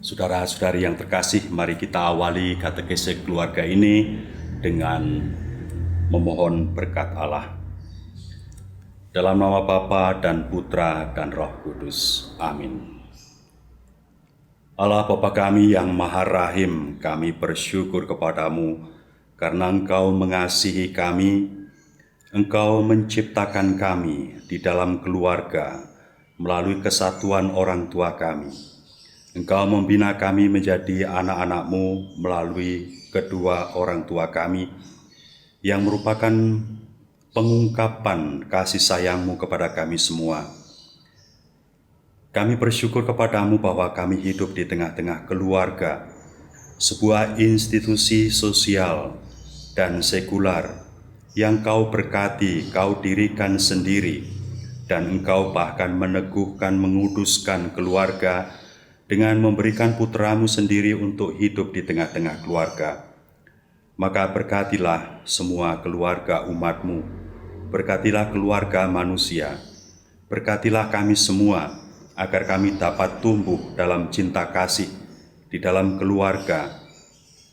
Saudara-saudari yang terkasih, mari kita awali katekese keluarga ini dengan memohon berkat Allah. Dalam nama Bapa dan Putra dan Roh Kudus. Amin. Allah Bapa kami yang Maha Rahim, kami bersyukur kepadamu karena Engkau mengasihi kami, Engkau menciptakan kami di dalam keluarga melalui kesatuan orang tua kami. Engkau membina kami menjadi anak-anak-Mu melalui kedua orang tua kami yang merupakan pengungkapan kasih sayang-Mu kepada kami semua. Kami bersyukur kepadamu bahwa kami hidup di tengah-tengah keluarga, sebuah institusi sosial dan sekular yang Kau berkati, Kau dirikan sendiri, dan Engkau bahkan meneguhkan, menguduskan keluarga dengan memberikan putra-Mu sendiri untuk hidup di tengah-tengah keluarga. Maka berkatilah semua keluarga umat-Mu, berkatilah keluarga manusia, berkatilah kami semua, agar kami dapat tumbuh dalam cinta kasih di dalam keluarga.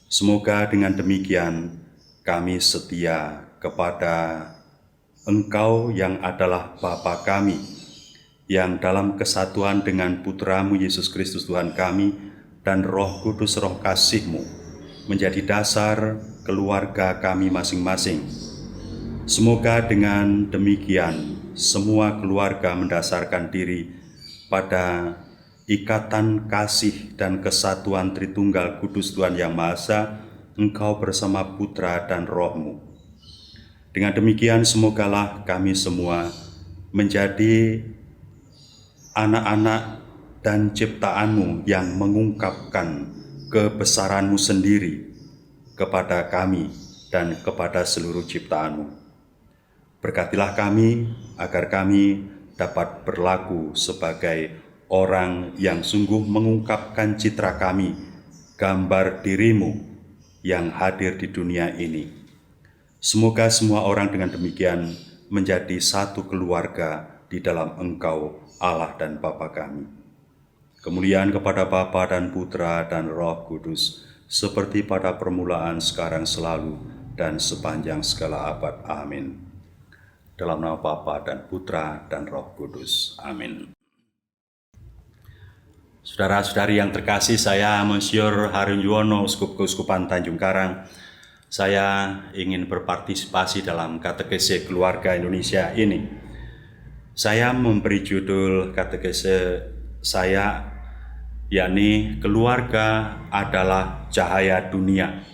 Semoga dengan demikian kami setia kepada Engkau yang adalah Bapa kami, yang dalam kesatuan dengan Putra-Mu Yesus Kristus Tuhan kami dan Roh Kudus Roh kasih-Mu menjadi dasar keluarga kami masing-masing. Semoga dengan demikian semua keluarga mendasarkan diri pada ikatan kasih dan kesatuan Tritunggal Kudus Tuhan Yang Maha Esa, Engkau bersama Putra dan Roh-Mu. Dengan demikian semogalah kami semua menjadi anak-anak dan ciptaan-Mu yang mengungkapkan kebesaran-Mu sendiri kepada kami dan kepada seluruh ciptaan-Mu. Berkatilah kami agar kami dapat berlaku sebagai orang yang sungguh mengungkapkan citra kami, gambar diri-Mu yang hadir di dunia ini. Semoga semua orang dengan demikian menjadi satu keluarga di dalam Engkau, Allah dan Bapa kami. Kemuliaan kepada Bapa dan Putra dan Roh Kudus, seperti pada permulaan, sekarang, selalu, dan sepanjang segala abad. Amin. Dalam nama Bapa dan Putra dan Roh Kudus. Amin. Saudara-saudari yang terkasih, saya Monsinyur Harun Yuwono, Uskup Keuskupan Tanjung Karang. Saya ingin berpartisipasi dalam katekese keluarga Indonesia ini. Saya memberi judul katekese saya, yakni keluarga adalah cahaya dunia.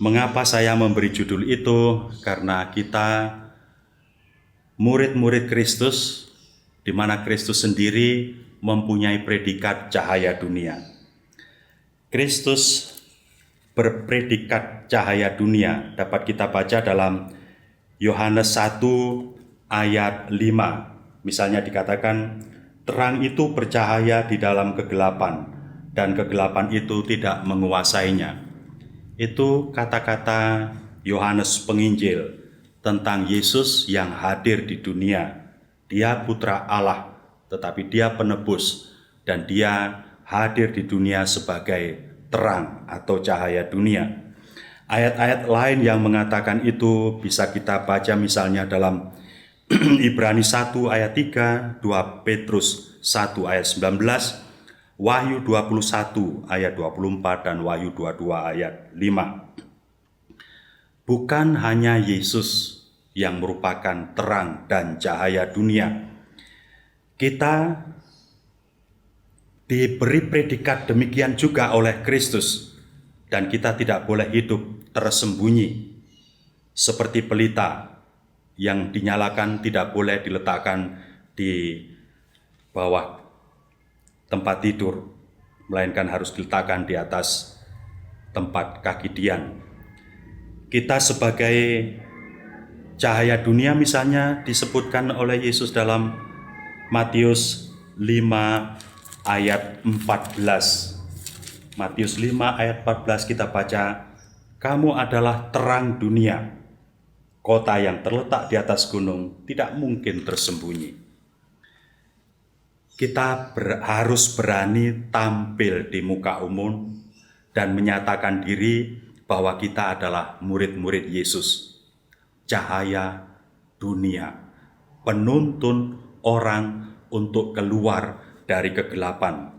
Mengapa saya memberi judul itu? Karena kita murid-murid Kristus, di mana Kristus sendiri mempunyai predikat cahaya dunia. Kristus berpredikat cahaya dunia dapat kita baca dalam Yohanes 1 ayat 5. Misalnya dikatakan, terang itu bercahaya di dalam kegelapan, dan kegelapan itu tidak menguasainya. Itu kata-kata Yohanes Penginjil tentang Yesus yang hadir di dunia. Dia putra Allah, tetapi dia penebus, dan dia hadir di dunia sebagai terang atau cahaya dunia. Ayat-ayat lain yang mengatakan itu bisa kita baca misalnya dalam Ibrani 1 ayat 3, 2 Petrus 1 ayat 19, Wahyu 21 ayat 24, dan Wahyu 22 ayat 5. Bukan hanya Yesus yang merupakan terang dan cahaya dunia. Kita diberi predikat demikian juga oleh Kristus, dan kita tidak boleh hidup tersembunyi seperti pelita yang dinyalakan, tidak boleh diletakkan di bawah tempat tidur, melainkan harus diletakkan di atas tempat kaki dian. Kita sebagai cahaya dunia misalnya disebutkan oleh Yesus dalam Matius 5 ayat 14. Matius 5 ayat 14 kita baca, kamu adalah terang dunia. Kota yang terletak di atas gunung tidak mungkin tersembunyi. Kita harus berani tampil di muka umum dan menyatakan diri bahwa kita adalah murid-murid Yesus. Cahaya dunia, penuntun orang untuk keluar dari kegelapan.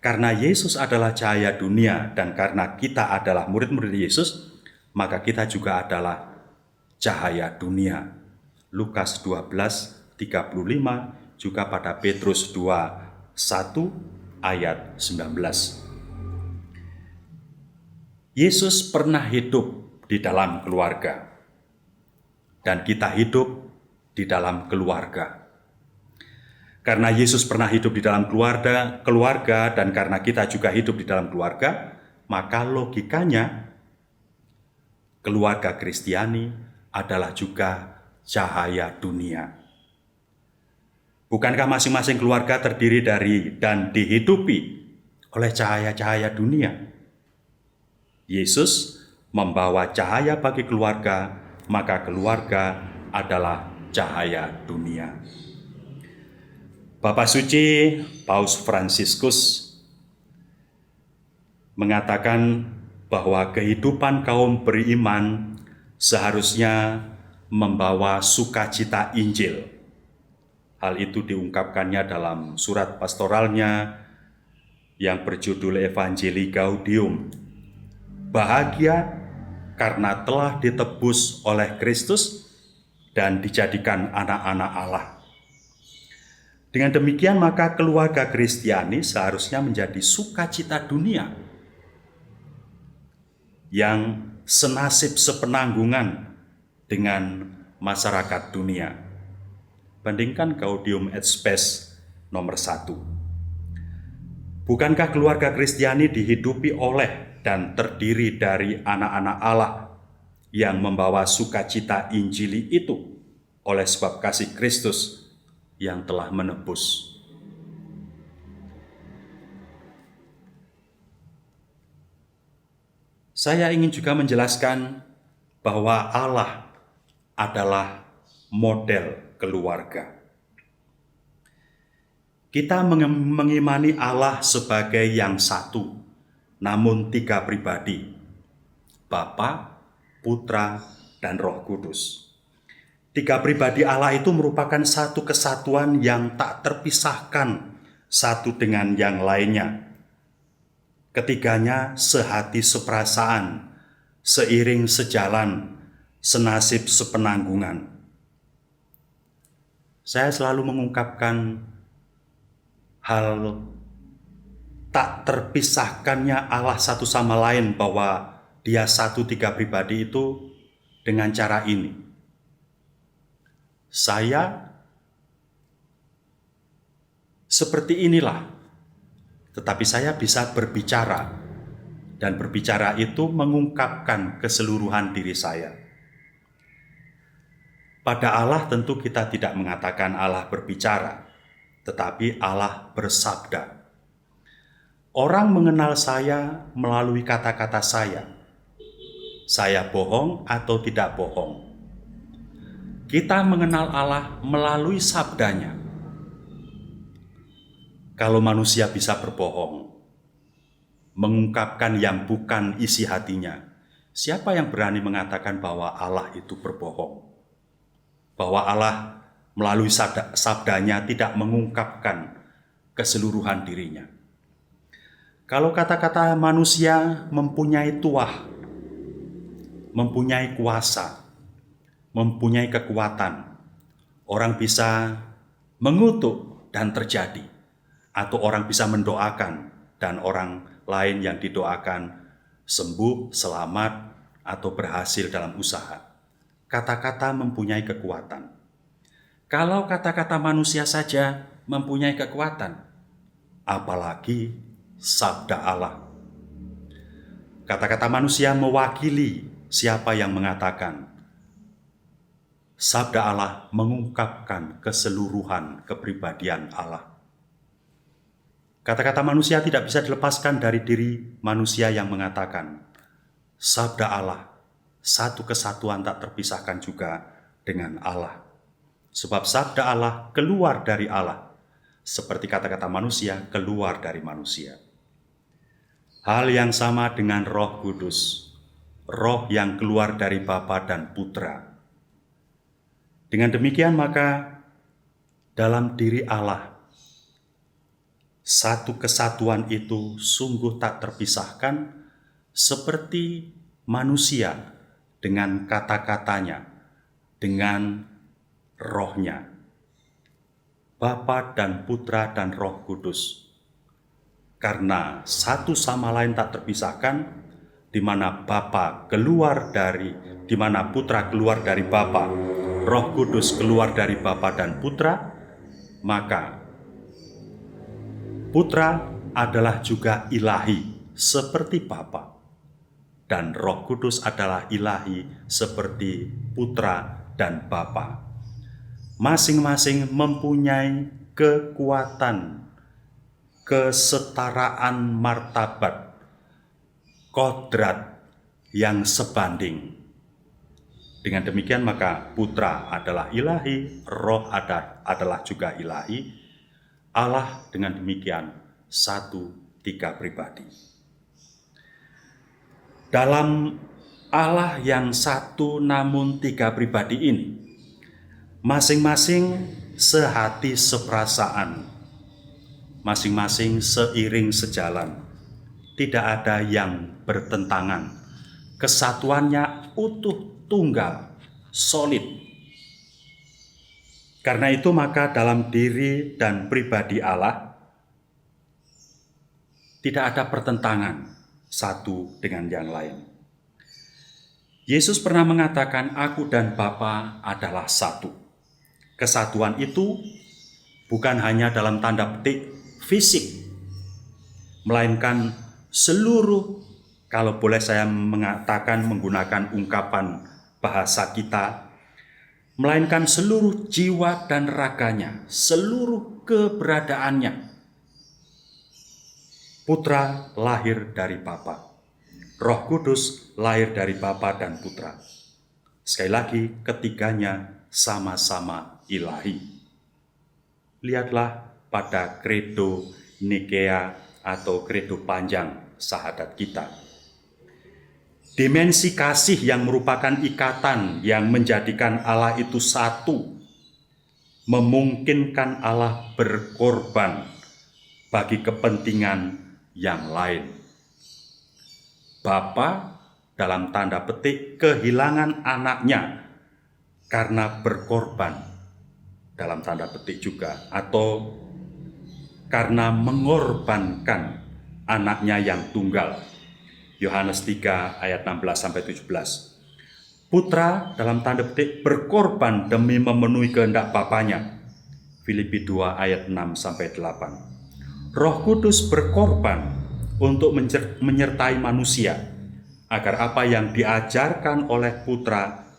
Karena Yesus adalah cahaya dunia dan karena kita adalah murid-murid Yesus, maka kita juga adalah cahaya dunia. Lukas 12:35, juga pada Petrus 2:1 ayat 19. Yesus pernah hidup di dalam keluarga, dan kita hidup di dalam keluarga. Karena Yesus pernah hidup di dalam keluarga, dan karena kita juga hidup di dalam keluarga, maka logikanya keluarga Kristiani adalah juga cahaya dunia. Bukankah masing-masing keluarga terdiri dari dan dihidupi oleh cahaya-cahaya dunia? Yesus membawa cahaya bagi keluarga, maka keluarga adalah cahaya dunia. Bapak Suci Paus Fransiskus mengatakan bahwa kehidupan kaum beriman seharusnya membawa sukacita Injil. Hal itu diungkapkannya dalam surat pastoralnya yang berjudul Evangelii Gaudium. bahagia karena telah ditebus oleh Kristus dan dijadikan anak-anak Allah. Dengan demikian maka keluarga Kristiani seharusnya menjadi sukacita dunia yang senasib sepenanggungan dengan masyarakat dunia. Bandingkan Gaudium et Spes nomor 1. Bukankah keluarga Kristiani dihidupi oleh dan terdiri dari anak-anak Allah yang membawa sukacita Injili itu oleh sebab kasih Kristus yang telah menebus? Saya ingin juga menjelaskan bahwa Allah adalah model keluarga. Kita mengimani Allah sebagai yang satu, namun tiga pribadi, Bapa, Putra, dan Roh Kudus. Tiga pribadi Allah itu merupakan satu kesatuan yang tak terpisahkan satu dengan yang lainnya. Ketiganya sehati seperasaan, seiring sejalan, senasib sepenanggungan. Saya selalu mengungkapkan hal tak terpisahkannya Allah satu sama lain, bahwa Dia satu tiga pribadi itu dengan cara ini. Saya seperti inilah, tetapi saya bisa berbicara, dan berbicara itu mengungkapkan keseluruhan diri saya. Pada Allah tentu kita tidak mengatakan Allah berbicara, tetapi Allah bersabda. Orang mengenal saya melalui kata-kata saya. Saya bohong atau tidak bohong. Kita mengenal Allah melalui sabdanya. Kalau manusia bisa berbohong, mengungkapkan yang bukan isi hatinya, siapa yang berani mengatakan bahwa Allah itu berbohong? Bahwa Allah melalui sabdanya tidak mengungkapkan keseluruhan dirinya. Kalau kata-kata manusia mempunyai tuah, mempunyai kuasa, mempunyai kekuatan, orang bisa mengutuk dan terjadi, atau orang bisa mendoakan dan orang lain yang didoakan sembuh, selamat, atau berhasil dalam usaha. Kata-kata mempunyai kekuatan. Kalau kata-kata manusia saja mempunyai kekuatan, apalagi sabda Allah. Kata-kata manusia mewakili siapa yang mengatakan. Sabda Allah mengungkapkan keseluruhan kepribadian Allah. Kata-kata manusia tidak bisa dilepaskan dari diri manusia yang mengatakan. Sabda Allah, satu kesatuan tak terpisahkan juga dengan Allah. Sebab sabda Allah keluar dari Allah, seperti kata-kata manusia keluar dari manusia. Hal yang sama dengan Roh Kudus, Roh yang keluar dari Bapa dan Putra. Dengan demikian maka dalam diri Allah, satu kesatuan itu sungguh tak terpisahkan, seperti manusia dengan kata-katanya, dengan rohnya. Bapa dan Putra dan Roh Kudus. Karena satu sama lain tak terpisahkan, di mana di mana Putra keluar dari Bapa, Roh Kudus keluar dari Bapa dan Putra, maka Putra adalah juga ilahi seperti Bapa, dan Roh Kudus adalah ilahi seperti Putra dan Bapa. Masing-masing mempunyai kekuatan, kesetaraan martabat, kodrat yang sebanding. Dengan demikian maka Putra adalah ilahi, Roh adalah juga ilahi. Allah dengan demikian satu tiga pribadi. Dalam Allah yang satu namun tiga pribadi ini, masing-masing sehati seperasaan, masing-masing seiring sejalan, tidak ada yang bertentangan, Kesatuannya utuh, tunggal, solid. Karena itu maka dalam diri dan pribadi Allah tidak ada pertentangan satu dengan yang lain. Yesus pernah mengatakan, "Aku dan Bapa adalah satu." Kesatuan itu bukan hanya dalam tanda petik fisik, melainkan seluruh, kalau boleh saya mengatakan menggunakan ungkapan bahasa kita, melainkan seluruh jiwa dan raganya, seluruh keberadaannya. Putra lahir dari Bapa, Roh Kudus lahir dari Bapa dan Putra. Sekali lagi, ketiganya sama-sama ilahi. Lihatlah pada kredo Nikea atau kredo panjang syahadat kita. Dimensi kasih yang merupakan ikatan yang menjadikan Allah itu satu, memungkinkan Allah berkorban bagi kepentingan yang lain. Bapa dalam tanda petik kehilangan anaknya karena berkorban dalam tanda petik juga, atau karena mengorbankan anaknya yang tunggal. Yohanes 3 ayat 16-17. Putra dalam tanda petik berkorban demi memenuhi kehendak Bapanya. Filipi 2 ayat 6-8. Roh Kudus berkorban untuk menyertai manusia agar apa yang diajarkan oleh Putra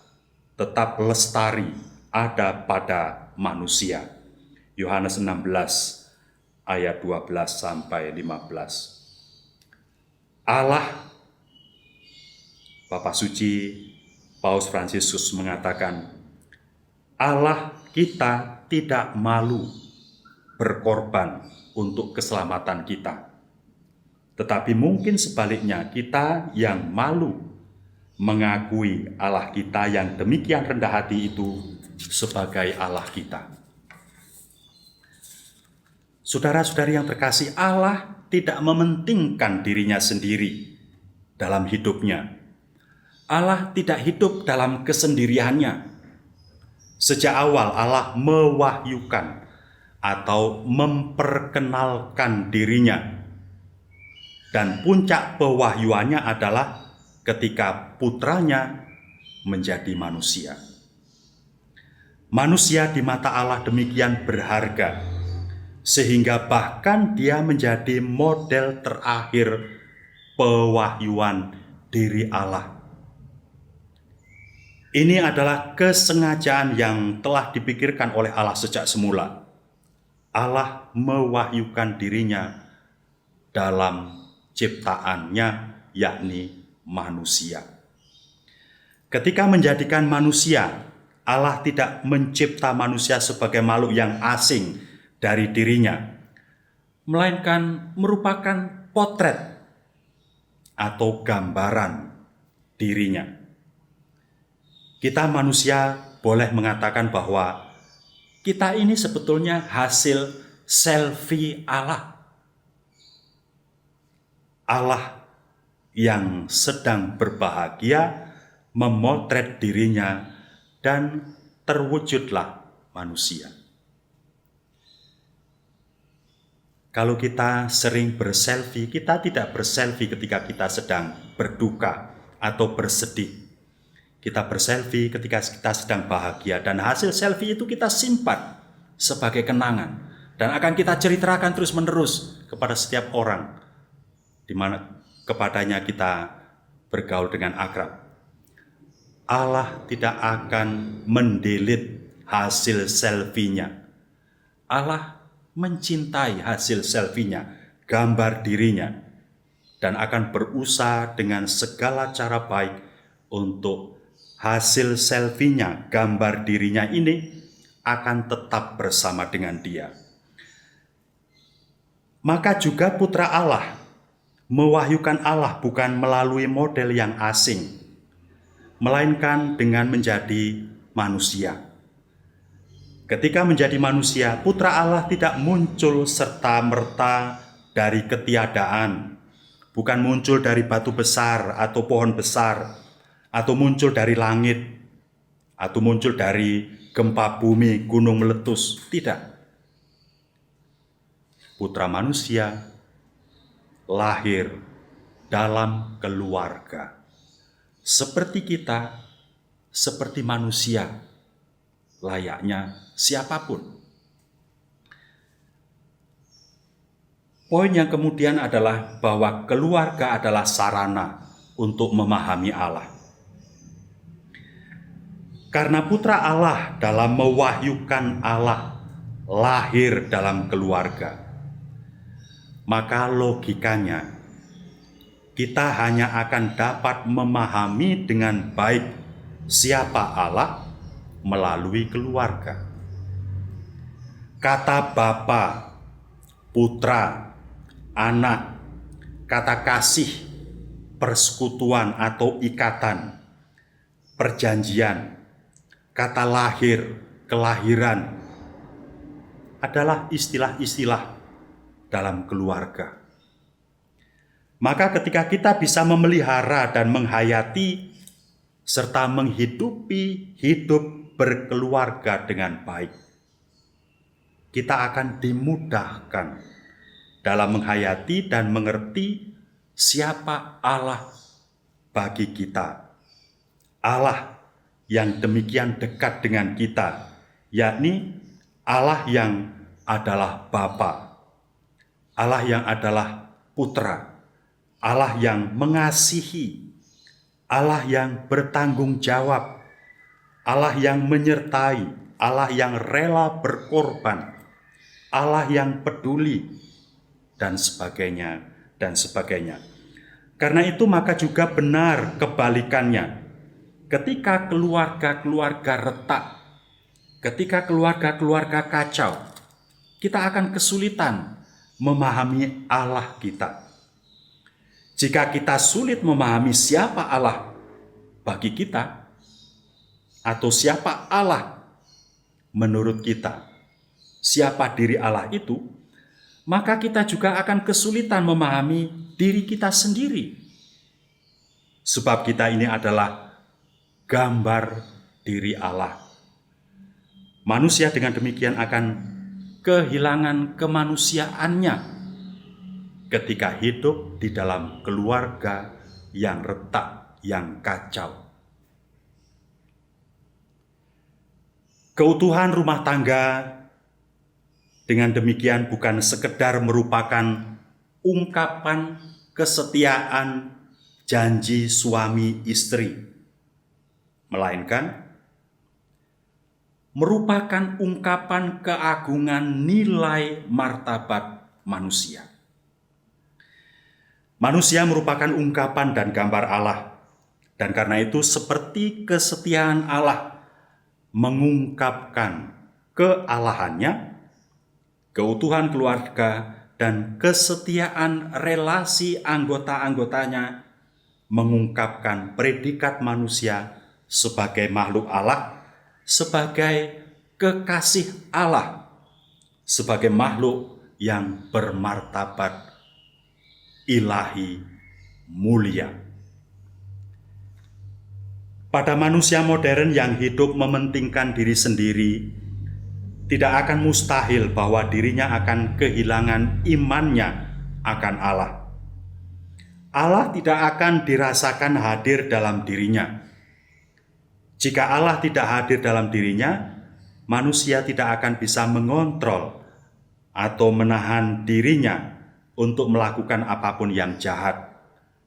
tetap lestari ada pada manusia. Yohanes 16 ayat 12-15. Allah, Bapa Suci Paus Fransiskus mengatakan, Allah kita tidak malu berkorban untuk keselamatan kita. Tetapi mungkin sebaliknya, kita yang malu mengakui Allah kita yang demikian rendah hati itu sebagai Allah kita. Saudara-saudari yang terkasih, Allah tidak mementingkan dirinya sendiri dalam hidupnya. Allah tidak hidup dalam kesendiriannya. Sejak awal Allah mewahyukan atau memperkenalkan dirinya. Dan puncak pewahyuannya adalah ketika putranya menjadi manusia. Manusia di mata Allah demikian berharga, sehingga bahkan dia menjadi model terakhir pewahyuan diri Allah. Ini adalah kesengajaan yang telah dipikirkan oleh Allah sejak semula. Allah mewahyukan dirinya dalam ciptaannya, yakni manusia. Ketika menjadikan manusia, Allah tidak mencipta manusia sebagai makhluk yang asing dari dirinya, melainkan merupakan potret atau gambaran dirinya. Kita manusia boleh mengatakan bahwa kita ini sebetulnya hasil selfie Allah. Allah yang sedang berbahagia memotret dirinya dan terwujudlah manusia. Kalau kita sering berselfie, kita tidak berselfie ketika kita sedang berduka atau bersedih. Kita berselfie ketika kita sedang bahagia, dan hasil selfie itu kita simpan sebagai kenangan dan akan kita ceritakan terus-menerus kepada setiap orang di mana kepadanya kita bergaul dengan akrab. Allah tidak akan mendelete hasil selfie-nya. Allah mencintai hasil selfie-nya, gambar dirinya, dan akan berusaha dengan segala cara baik untuk hasil selfie-nya, gambar dirinya ini akan tetap bersama dengan dia. Maka juga putra Allah mewahyukan Allah bukan melalui model yang asing, melainkan dengan menjadi manusia. Ketika menjadi manusia, putra Allah tidak muncul serta-merta dari ketiadaan, bukan muncul dari batu besar atau pohon besar, atau muncul dari langit, atau muncul dari gempa bumi, gunung meletus. Tidak. Putra manusia lahir dalam keluarga. Seperti kita, seperti manusia, layaknya siapapun. Poin yang kemudian adalah bahwa keluarga adalah sarana untuk memahami Allah. Karena putra Allah dalam mewahyukan Allah lahir dalam keluarga, maka logikanya kita hanya akan dapat memahami dengan baik siapa Allah melalui keluarga. Kata Bapa, Putra, Anak, kata kasih, persekutuan atau ikatan, perjanjian, kata lahir, kelahiran, adalah istilah-istilah dalam keluarga. Maka ketika kita bisa memelihara dan menghayati serta menghidupi hidup berkeluarga dengan baik, kita akan dimudahkan dalam menghayati dan mengerti siapa Allah bagi kita. Allah yang demikian dekat dengan kita, yakni Allah yang adalah Bapa, Allah yang adalah Putra, Allah yang mengasihi, Allah yang bertanggung jawab, Allah yang menyertai, Allah yang rela berkorban, Allah yang peduli, dan sebagainya, dan sebagainya. Karena itu maka juga benar kebalikannya. Ketika keluarga-keluarga retak, ketika keluarga-keluarga kacau, kita akan kesulitan memahami Allah kita. Jika kita sulit memahami siapa Allah bagi kita, atau siapa Allah menurut kita, siapa diri Allah itu, maka kita juga akan kesulitan memahami diri kita sendiri. Sebab kita ini adalah gambar diri Allah. Manusia dengan demikian akan kehilangan kemanusiaannya ketika hidup di dalam keluarga yang retak, yang kacau. Keutuhan rumah tangga dengan demikian bukan sekedar merupakan ungkapan kesetiaan janji suami istri, melainkan merupakan ungkapan keagungan nilai martabat manusia. Manusia merupakan ungkapan dan gambar Allah, dan karena itu seperti kesetiaan Allah mengungkapkan kealahannya, keutuhan keluarga, dan kesetiaan relasi anggota-anggotanya mengungkapkan predikat manusia sebagai makhluk Allah, sebagai kekasih Allah, sebagai makhluk yang bermartabat ilahi mulia. Pada manusia modern yang hidup mementingkan diri sendiri, tidak akan mustahil bahwa dirinya akan kehilangan imannya akan Allah. Allah tidak akan dirasakan hadir dalam dirinya. Jika Allah tidak hadir dalam dirinya, manusia tidak akan bisa mengontrol atau menahan dirinya untuk melakukan apapun yang jahat,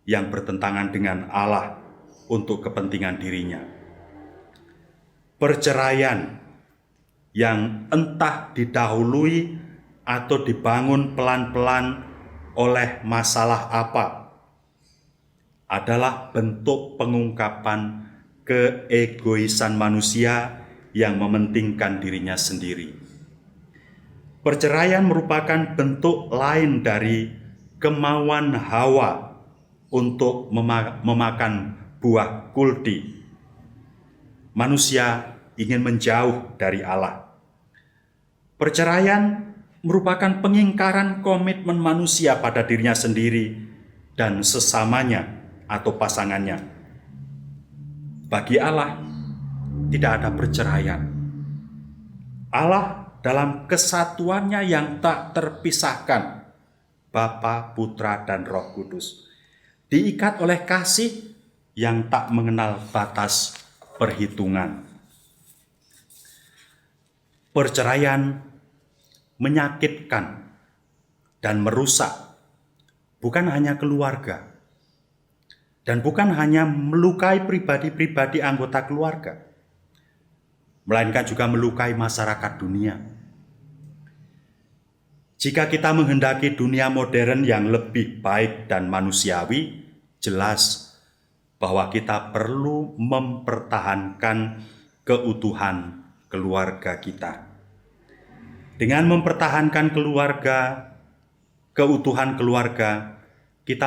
yang bertentangan dengan Allah untuk kepentingan dirinya. Perceraian yang entah didahului atau dibangun pelan-pelan oleh masalah apa, adalah bentuk pengungkapan keegoisan manusia yang mementingkan dirinya sendiri. Perceraian merupakan bentuk lain dari kemauan Hawa untuk memakan buah kuldi. Manusia ingin menjauh dari Allah. Perceraian merupakan pengingkaran komitmen manusia pada dirinya sendiri dan sesamanya atau pasangannya. Bagi Allah tidak ada perceraian. Allah dalam kesatuannya yang tak terpisahkan, Bapa, Putra, dan Roh Kudus, diikat oleh kasih yang tak mengenal batas perhitungan. Perceraian menyakitkan dan merusak bukan hanya keluarga, dan bukan hanya melukai pribadi-pribadi anggota keluarga, melainkan juga melukai masyarakat dunia. Jika kita menghendaki dunia modern yang lebih baik dan manusiawi, jelas bahwa kita perlu mempertahankan keutuhan keluarga kita. Dengan mempertahankan keutuhan keluarga, kita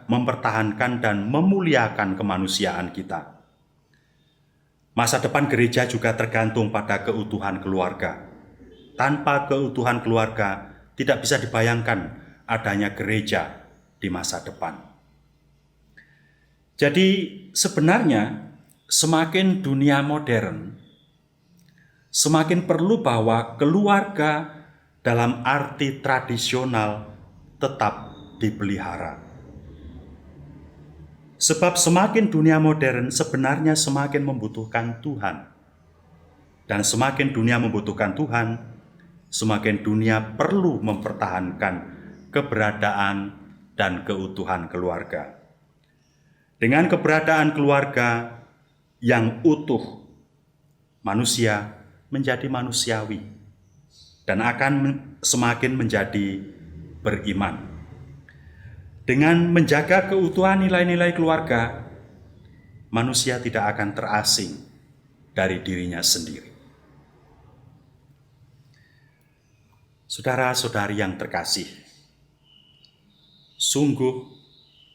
mempertahankan dan memuliakan kemanusiaan kita. Masa depan gereja juga tergantung pada keutuhan keluarga. Tanpa keutuhan keluarga, tidak bisa dibayangkan adanya gereja di masa depan. Jadi sebenarnya semakin dunia modern, semakin perlu bahwa keluarga dalam arti tradisional tetap dipelihara. Sebab semakin dunia modern sebenarnya semakin membutuhkan Tuhan. Dan semakin dunia membutuhkan Tuhan, semakin dunia perlu mempertahankan keberadaan dan keutuhan keluarga. Dengan keberadaan keluarga yang utuh, manusia menjadi manusiawi dan akan semakin menjadi beriman. Dengan menjaga keutuhan nilai-nilai keluarga, manusia tidak akan terasing dari dirinya sendiri. Saudara-saudari yang terkasih, sungguh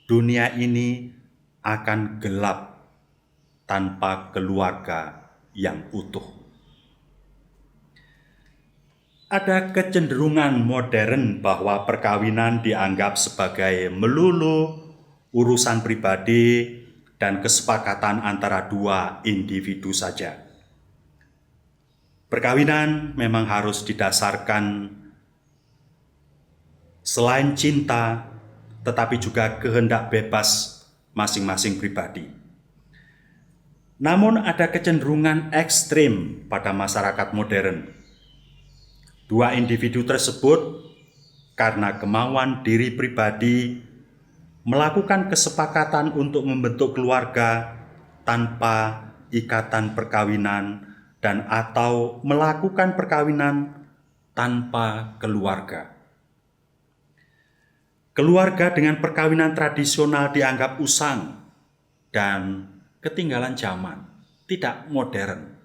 dunia ini akan gelap tanpa keluarga yang utuh. Ada kecenderungan modern bahwa perkawinan dianggap sebagai melulu urusan pribadi dan kesepakatan antara dua individu saja. Perkawinan memang harus didasarkan selain cinta, tetapi juga kehendak bebas masing-masing pribadi. Namun ada kecenderungan ekstrim pada masyarakat modern. Dua individu tersebut karena kemauan diri pribadi melakukan kesepakatan untuk membentuk keluarga tanpa ikatan perkawinan dan atau melakukan perkawinan tanpa keluarga. Keluarga dengan perkawinan tradisional dianggap usang dan ketinggalan zaman, tidak modern.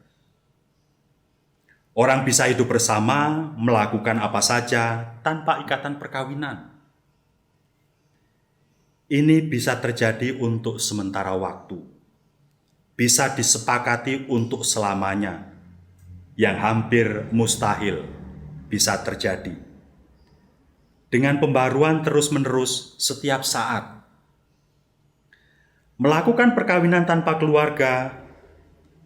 Orang bisa hidup bersama, melakukan apa saja tanpa ikatan perkawinan. Ini bisa terjadi untuk sementara waktu, bisa disepakati untuk selamanya, yang hampir mustahil bisa terjadi. Dengan pembaruan terus-menerus setiap saat. Melakukan perkawinan tanpa keluarga,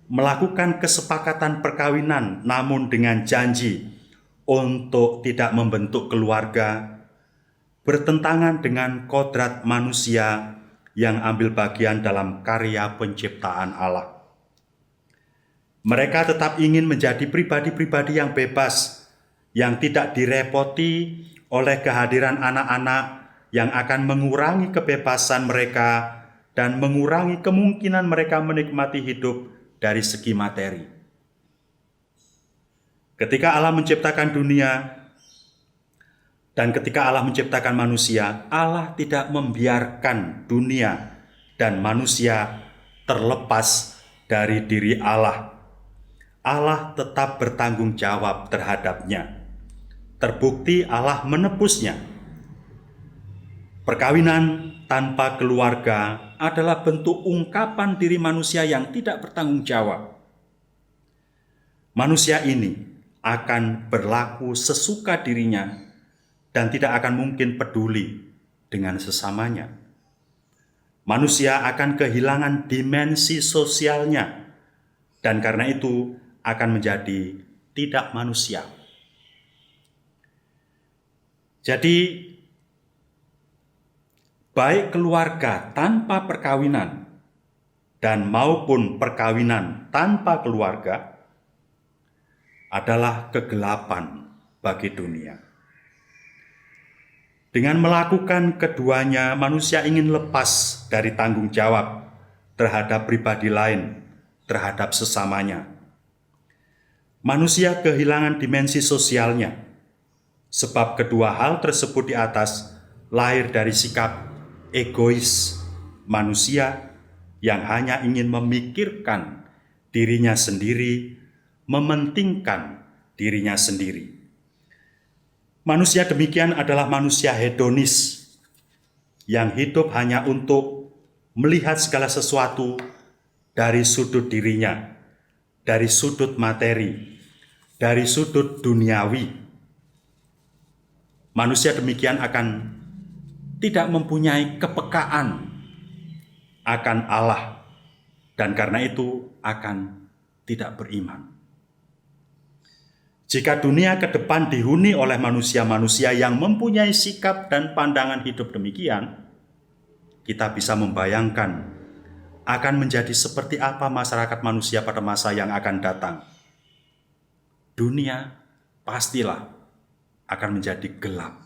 melakukan kesepakatan perkawinan namun dengan janji untuk tidak membentuk keluarga, bertentangan dengan kodrat manusia yang ambil bagian dalam karya penciptaan Allah. Mereka tetap ingin menjadi pribadi-pribadi yang bebas, yang tidak direpoti oleh kehadiran anak-anak yang akan mengurangi kebebasan mereka dan mengurangi kemungkinan mereka menikmati hidup dari segi materi. Ketika Allah menciptakan dunia dan ketika Allah menciptakan manusia, Allah tidak membiarkan dunia dan manusia terlepas dari diri Allah. Allah tetap bertanggung jawab terhadapnya. Terbukti Allah menebusnya. Perkawinan tanpa keluarga adalah bentuk ungkapan diri manusia yang tidak bertanggung jawab. Manusia ini akan berlaku sesuka dirinya dan tidak akan mungkin peduli dengan sesamanya. Manusia akan kehilangan dimensi sosialnya, dan karena itu akan menjadi tidak manusia. Jadi, baik keluarga tanpa perkawinan dan maupun perkawinan tanpa keluarga adalah kegelapan bagi dunia. Dengan melakukan keduanya, manusia ingin lepas dari tanggung jawab terhadap pribadi lain, terhadap sesamanya. Manusia kehilangan dimensi sosialnya, sebab kedua hal tersebut di atas lahir dari sikap egois manusia yang hanya ingin memikirkan dirinya sendiri, mementingkan dirinya sendiri. Manusia demikian adalah manusia hedonis yang hidup hanya untuk melihat segala sesuatu dari sudut dirinya, dari sudut materi, dari sudut duniawi. Manusia demikian akan tidak mempunyai kepekaan akan Allah, dan karena itu akan tidak beriman. Jika dunia ke depan dihuni oleh manusia-manusia yang mempunyai sikap dan pandangan hidup demikian, kita bisa membayangkan akan menjadi seperti apa masyarakat manusia pada masa yang akan datang. Dunia pastilah akan menjadi gelap.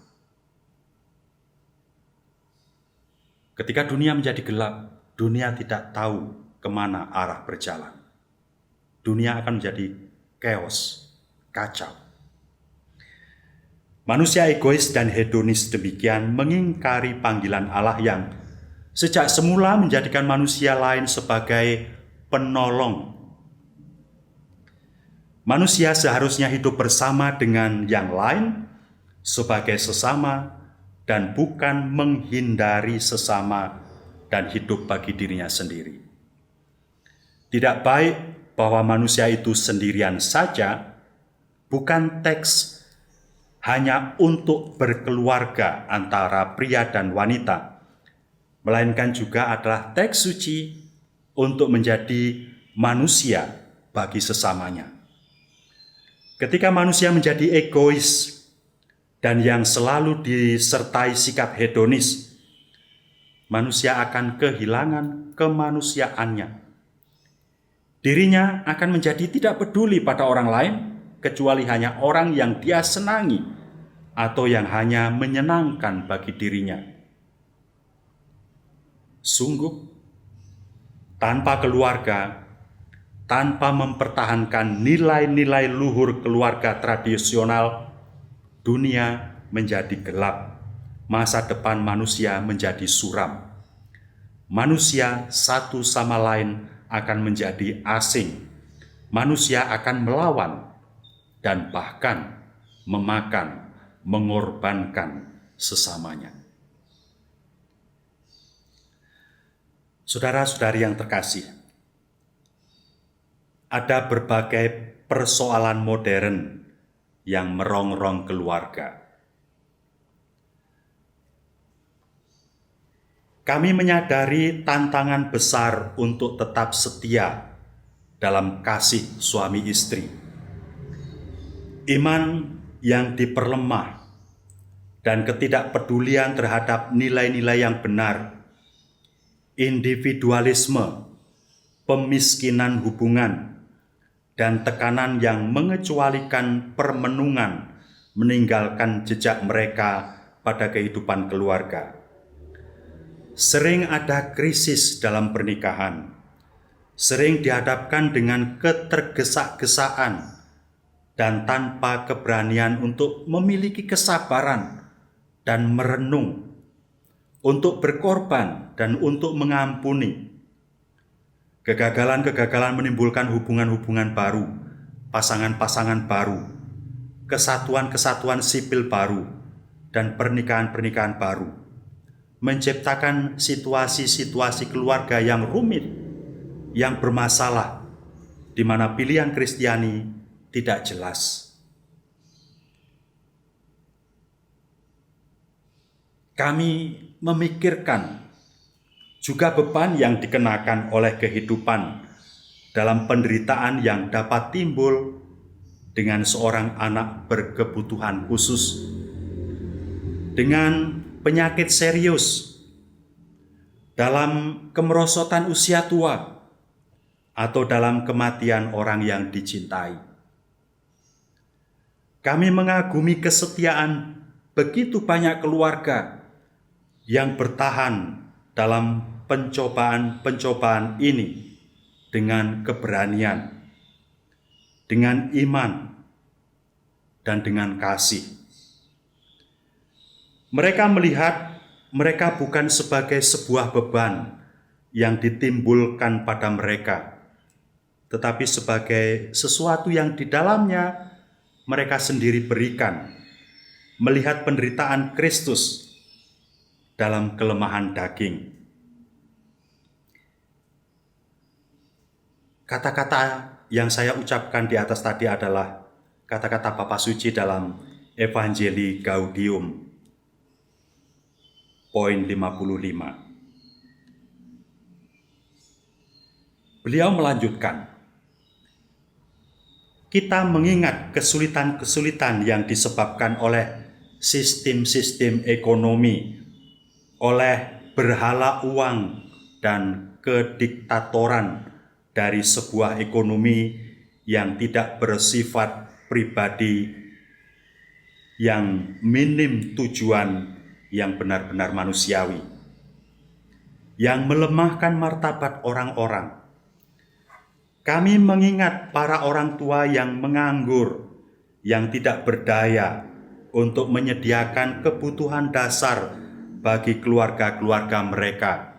Ketika dunia menjadi gelap, dunia tidak tahu kemana arah berjalan. Dunia akan menjadi chaos, kacau. Manusia egois dan hedonis demikian mengingkari panggilan Allah yang sejak semula menjadikan manusia lain sebagai penolong. Manusia seharusnya hidup bersama dengan yang lain sebagai sesama dan bukan menghindari sesama dan hidup bagi dirinya sendiri. Tidak baik bahwa manusia itu sendirian saja, bukan teks hanya untuk berkeluarga antara pria dan wanita, melainkan juga adalah teks suci untuk menjadi manusia bagi sesamanya. Ketika manusia menjadi egois dan yang selalu disertai sikap hedonis, manusia akan kehilangan kemanusiaannya. Dirinya akan menjadi tidak peduli pada orang lain, kecuali hanya orang yang dia senangi atau yang hanya menyenangkan bagi dirinya. Sungguh, tanpa keluarga, tanpa mempertahankan nilai-nilai luhur keluarga tradisional, dunia menjadi gelap, masa depan manusia menjadi suram. Manusia satu sama lain akan menjadi asing. Manusia akan melawan dan bahkan memakan, mengorbankan sesamanya. Saudara-saudari yang terkasih, ada berbagai persoalan modern yang merongrong keluarga. Kami menyadari tantangan besar untuk tetap setia dalam kasih suami istri. Iman yang diperlemah dan ketidakpedulian terhadap nilai-nilai yang benar, individualisme, pemiskinan hubungan, dan tekanan yang mengecualikan permenungan meninggalkan jejak mereka pada kehidupan keluarga. Sering ada krisis dalam pernikahan, sering dihadapkan dengan ketergesa-gesaan dan tanpa keberanian untuk memiliki kesabaran dan merenung, untuk berkorban dan untuk mengampuni. Kegagalan-kegagalan menimbulkan hubungan-hubungan baru, pasangan-pasangan baru, kesatuan-kesatuan sipil baru, dan pernikahan-pernikahan baru, menciptakan situasi-situasi keluarga yang rumit, yang bermasalah, di mana pilihan Kristiani tidak jelas. kami memikirkan juga beban yang dikenakan oleh kehidupan dalam penderitaan yang dapat timbul dengan seorang anak berkebutuhan khusus, dengan penyakit serius, dalam kemerosotan usia tua, atau dalam kematian orang yang dicintai. Kami mengagumi kesetiaan begitu banyak keluarga yang bertahan dalam pencobaan-pencobaan ini dengan keberanian, dengan iman, dan dengan kasih. Mereka melihat mereka bukan sebagai sebuah beban yang ditimbulkan pada mereka, tetapi sebagai sesuatu yang di dalamnya mereka sendiri berikan, melihat penderitaan Kristus dalam kelemahan daging. Kata-kata yang saya ucapkan di atas tadi adalah kata-kata Bapa Suci dalam Evangelii Gaudium, poin 55. Beliau melanjutkan, kita mengingat kesulitan-kesulitan yang disebabkan oleh sistem-sistem ekonomi, oleh berhala uang dan kediktatoran dari sebuah ekonomi yang tidak bersifat pribadi, yang minim tujuan yang benar-benar manusiawi, yang melemahkan martabat orang-orang. Kami mengingat para orang tua yang menganggur, yang tidak berdaya untuk menyediakan kebutuhan dasar bagi keluarga-keluarga mereka,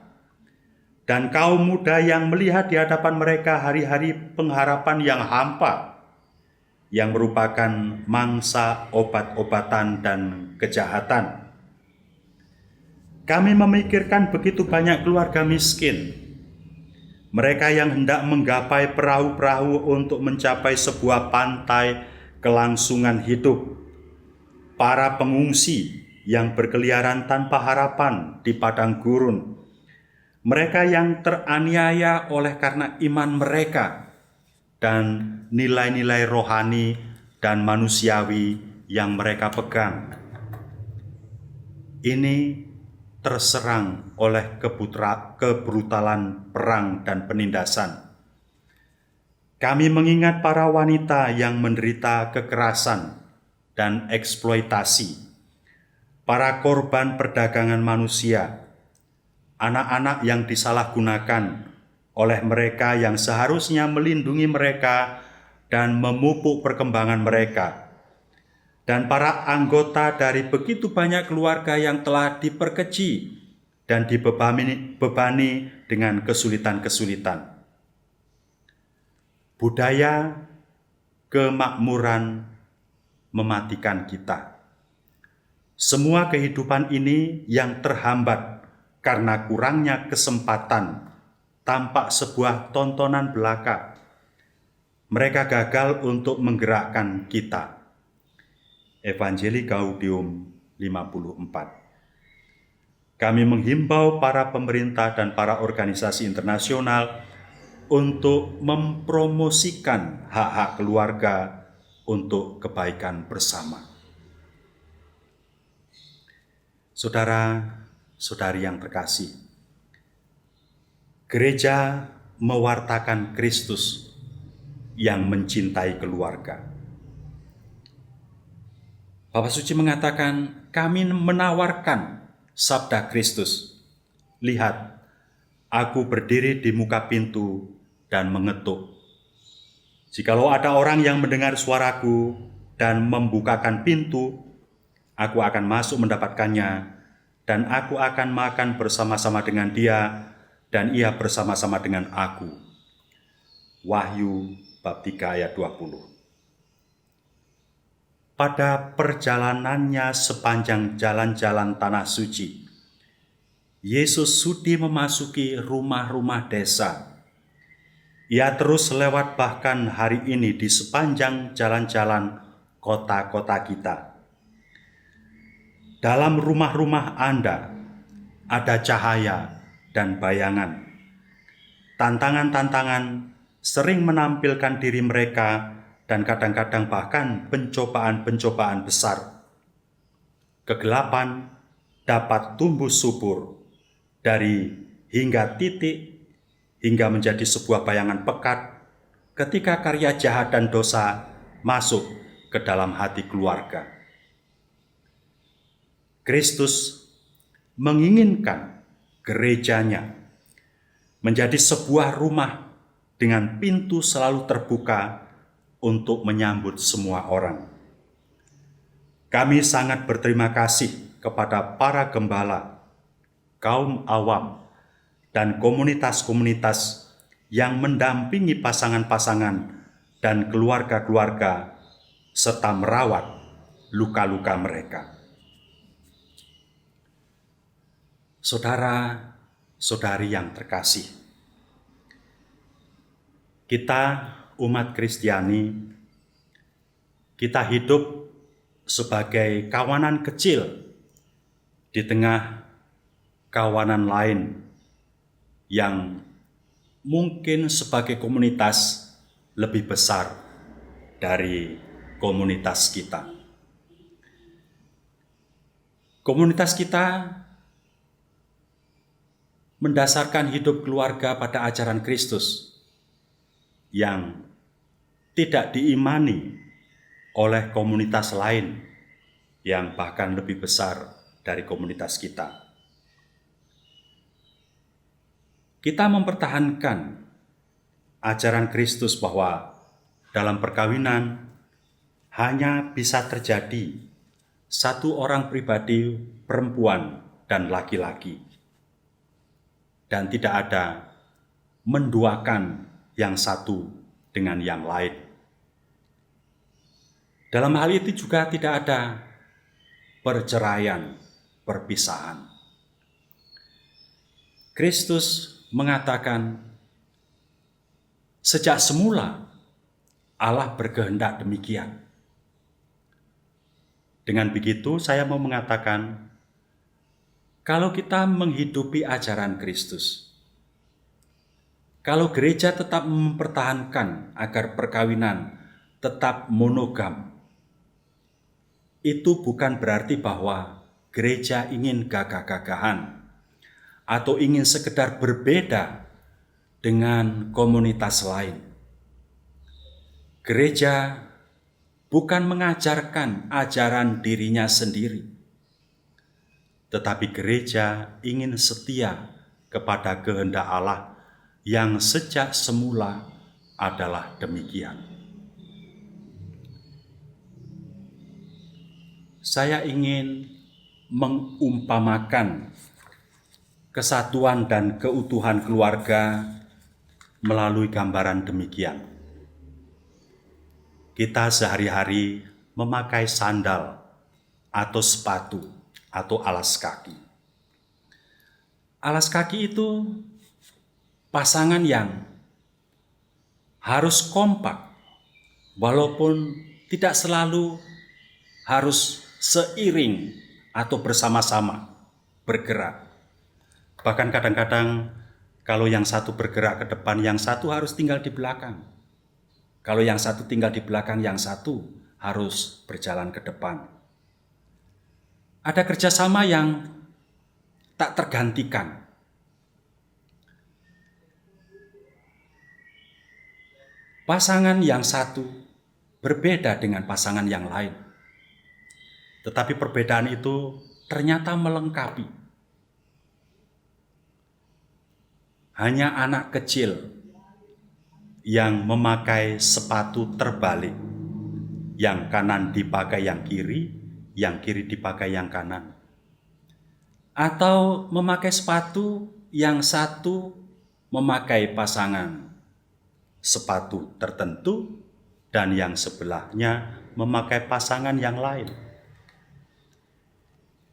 dan kaum muda yang melihat di hadapan mereka hari-hari pengharapan yang hampa, yang merupakan mangsa obat-obatan dan kejahatan. Kami memikirkan begitu banyak keluarga miskin, mereka yang hendak menggapai perahu-perahu untuk mencapai sebuah pantai kelangsungan hidup, para pengungsi yang berkeliaran tanpa harapan di padang gurun, mereka yang teraniaya oleh karena iman mereka dan nilai-nilai rohani dan manusiawi yang mereka pegang. Ini terserang oleh kebrutalan perang dan penindasan. Kami mengingat para wanita yang menderita kekerasan dan eksploitasi, para korban perdagangan manusia, anak-anak yang disalahgunakan oleh mereka yang seharusnya melindungi mereka dan memupuk perkembangan mereka, dan para anggota dari begitu banyak keluarga yang telah diperkeji dan dibebani dengan kesulitan-kesulitan. Budaya kemakmuran mematikan kita. Semua kehidupan ini yang terhambat karena kurangnya kesempatan tampak sebuah tontonan belaka. Mereka gagal untuk menggerakkan kita. Evangelii Gaudium 54. Kami menghimbau para pemerintah dan para organisasi internasional untuk mempromosikan hak-hak keluarga untuk kebaikan bersama. Saudara-saudari yang terkasih, gereja mewartakan Kristus yang mencintai keluarga. Bapa Suci mengatakan, kami menawarkan sabda Kristus. Lihat, aku berdiri di muka pintu dan mengetuk. Jikalau ada orang yang mendengar suaraku dan membukakan pintu, aku akan masuk mendapatkannya, dan aku akan makan bersama-sama dengan dia, dan ia bersama-sama dengan aku. Wahyu bab 3 ayat 20. Pada perjalanannya sepanjang jalan-jalan tanah suci, Yesus sudi memasuki rumah-rumah desa. Ia terus lewat bahkan hari ini di sepanjang jalan-jalan kota-kota kita. dalam rumah-rumah Anda ada cahaya dan bayangan. Tantangan-tantangan sering menampilkan diri mereka dan kadang-kadang bahkan pencobaan-pencobaan besar. Kegelapan dapat tumbuh subur dari hingga titik hingga menjadi sebuah bayangan pekat ketika karya jahat dan dosa masuk ke dalam hati keluarga. Kristus menginginkan gerejanya menjadi sebuah rumah dengan pintu selalu terbuka untuk menyambut semua orang. Kami sangat berterima kasih kepada para gembala, kaum awam, dan komunitas-komunitas yang mendampingi pasangan-pasangan dan keluarga-keluarga serta merawat luka-luka mereka. Saudara-saudari yang terkasih, kita umat Kristiani, kita hidup sebagai kawanan kecil di tengah kawanan lain yang mungkin sebagai komunitas lebih besar dari komunitas kita. Komunitas kita mendasarkan hidup keluarga pada ajaran Kristus yang tidak diimani oleh komunitas lain yang bahkan lebih besar dari komunitas kita. Kita mempertahankan ajaran Kristus bahwa dalam perkawinan hanya bisa terjadi satu orang pribadi, perempuan dan laki-laki, dan tidak ada menduakan yang satu dengan yang lain. Dalam hal itu juga tidak ada perceraian, perpisahan. Kristus mengatakan, sejak semula Allah berkehendak demikian. Dengan begitu saya mau mengatakan, kalau kita menghidupi ajaran Kristus, kalau gereja tetap mempertahankan agar perkawinan tetap monogam, itu bukan berarti bahwa gereja ingin gagah-gagahan atau ingin sekedar berbeda dengan komunitas lain. Gereja bukan mengajarkan ajaran dirinya sendiri, tetapi gereja ingin setia kepada kehendak Allah yang sejak semula adalah demikian. Saya ingin mengumpamakan kesatuan dan keutuhan keluarga melalui gambaran demikian. Kita sehari-hari memakai sandal atau sepatu atau alas kaki. Alas kaki itu pasangan yang harus kompak, walaupun tidak selalu harus seiring atau bersama-sama bergerak. Bahkan kadang-kadang kalau yang satu bergerak ke depan, yang satu harus tinggal di belakang. Kalau yang satu tinggal di belakang, yang satu harus berjalan ke depan. Ada kerjasama yang tak tergantikan. Pasangan yang satu berbeda dengan pasangan yang lain. Tetapi perbedaan itu ternyata melengkapi. Hanya anak kecil yang memakai sepatu terbalik. Yang kanan dipakai yang kiri dipakai yang kanan. Atau memakai sepatu yang satu memakai pasangan sepatu tertentu dan yang sebelahnya memakai pasangan yang lain.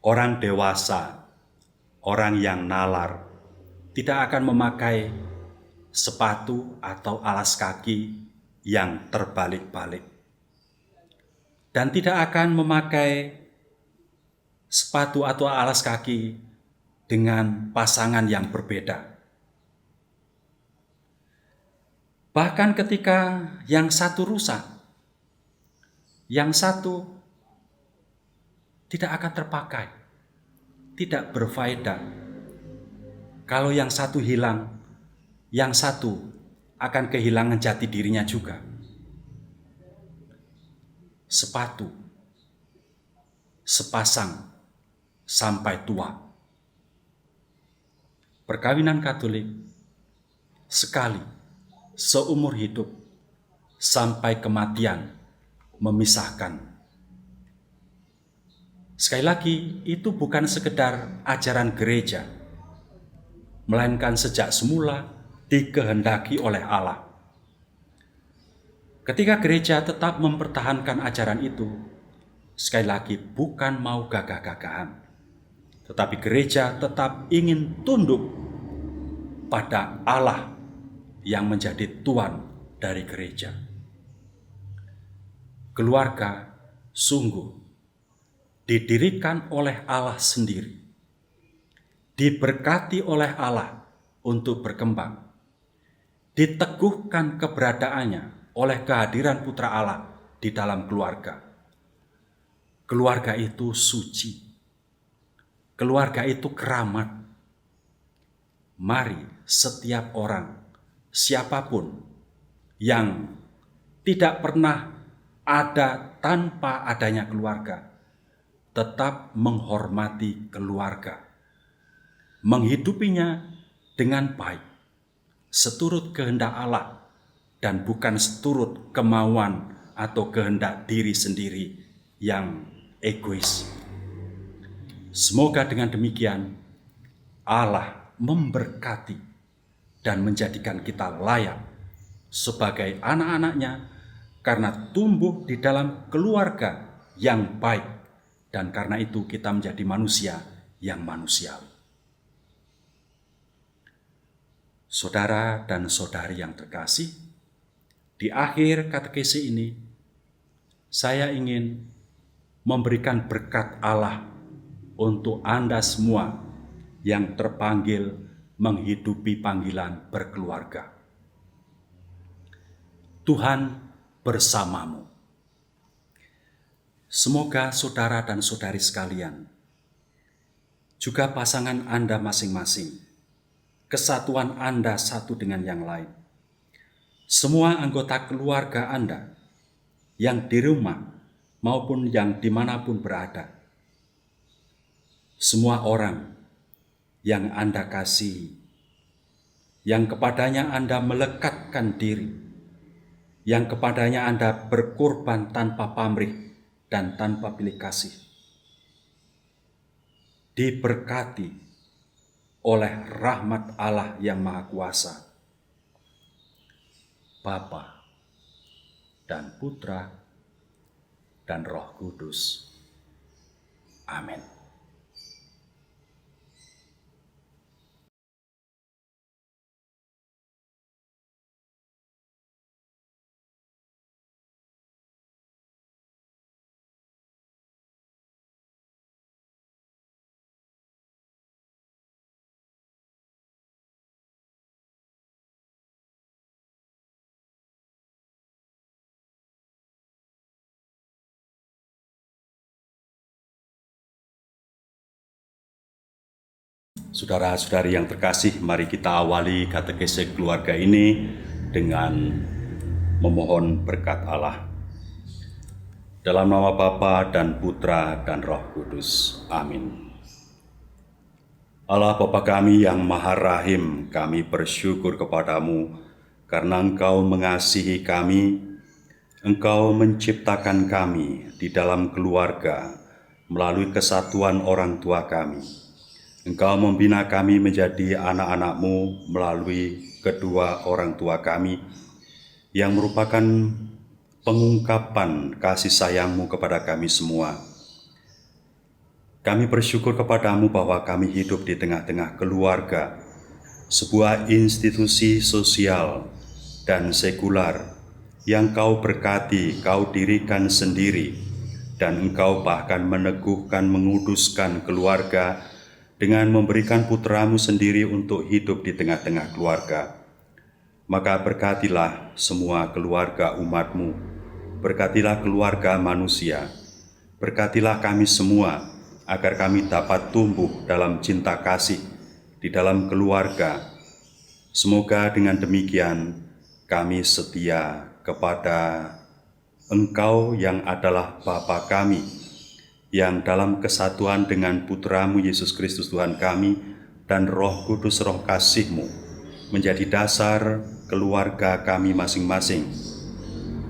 Orang dewasa, orang yang nalar, tidak akan memakai sepatu atau alas kaki yang terbalik-balik. Dan tidak akan memakai sepatu atau alas kaki dengan pasangan yang berbeda. Bahkan ketika yang satu rusak, yang satu tidak akan terpakai, tidak berfaedah. Kalau yang satu hilang, yang satu akan kehilangan jati dirinya juga. Sepatu, sepasang sampai tua. Perkawinan Katolik sekali seumur hidup sampai kematian memisahkan. Sekali lagi, itu bukan sekedar ajaran gereja, melainkan sejak semula dikehendaki oleh Allah. Ketika gereja tetap mempertahankan ajaran itu, sekali lagi bukan mau gagah-gagahan, tetapi gereja tetap ingin tunduk pada Allah yang menjadi Tuan dari gereja. Keluarga sungguh didirikan oleh Allah sendiri, diberkati oleh Allah untuk berkembang, diteguhkan keberadaannya oleh kehadiran Putra Allah di dalam keluarga. Keluarga itu suci, keluarga itu keramat. Mari setiap orang, siapapun yang tidak pernah ada tanpa adanya keluarga, tetap menghormati keluarga, menghidupinya dengan baik, seturut kehendak Allah dan bukan seturut kemauan atau kehendak diri sendiri yang egois. Semoga dengan demikian Allah memberkati dan menjadikan kita layak sebagai anak-anaknya karena tumbuh di dalam keluarga yang baik. Dan karena itu kita menjadi manusia yang manusiawi. Saudara dan saudari yang terkasih, di akhir katekesi ini, saya ingin memberikan berkat Allah untuk Anda semua yang terpanggil menghidupi panggilan berkeluarga. Tuhan bersamamu. Semoga saudara dan saudari sekalian, juga pasangan Anda masing-masing, kesatuan Anda satu dengan yang lain, semua anggota keluarga Anda yang di rumah maupun yang dimanapun berada, semua orang yang Anda kasihi, yang kepadanya Anda melekatkan diri, yang kepadanya Anda berkorban tanpa pamrih dan tanpa pilih kasih, diberkati oleh rahmat Allah yang Maha Kuasa, Bapa dan Putra dan Roh Kudus. Amin. Saudara-saudari yang terkasih, mari kita awali katekese keluarga ini dengan memohon berkat Allah. Dalam nama Bapa dan Putra dan Roh Kudus. Amin. Allah Bapa kami yang Maha Rahim, kami bersyukur kepadamu karena Engkau mengasihi kami, Engkau menciptakan kami di dalam keluarga melalui kesatuan orang tua kami. Engkau membina kami menjadi anak-anak-Mu melalui kedua orang tua kami yang merupakan pengungkapan kasih sayang-Mu kepada kami semua. Kami bersyukur kepadamu bahwa kami hidup di tengah-tengah keluarga, sebuah institusi sosial dan sekular yang Kau berkati, Kau dirikan sendiri dan Engkau bahkan meneguhkan, menguduskan keluarga dengan memberikan putramu sendiri untuk hidup di tengah-tengah keluarga. Maka berkatilah semua keluarga umat-Mu, berkatilah keluarga manusia, berkatilah kami semua agar kami dapat tumbuh dalam cinta kasih di dalam keluarga. Semoga dengan demikian kami setia kepada Engkau yang adalah Bapa kami, yang dalam kesatuan dengan Putramu Yesus Kristus Tuhan kami dan Roh Kudus Roh kasih-Mu menjadi dasar keluarga kami masing-masing.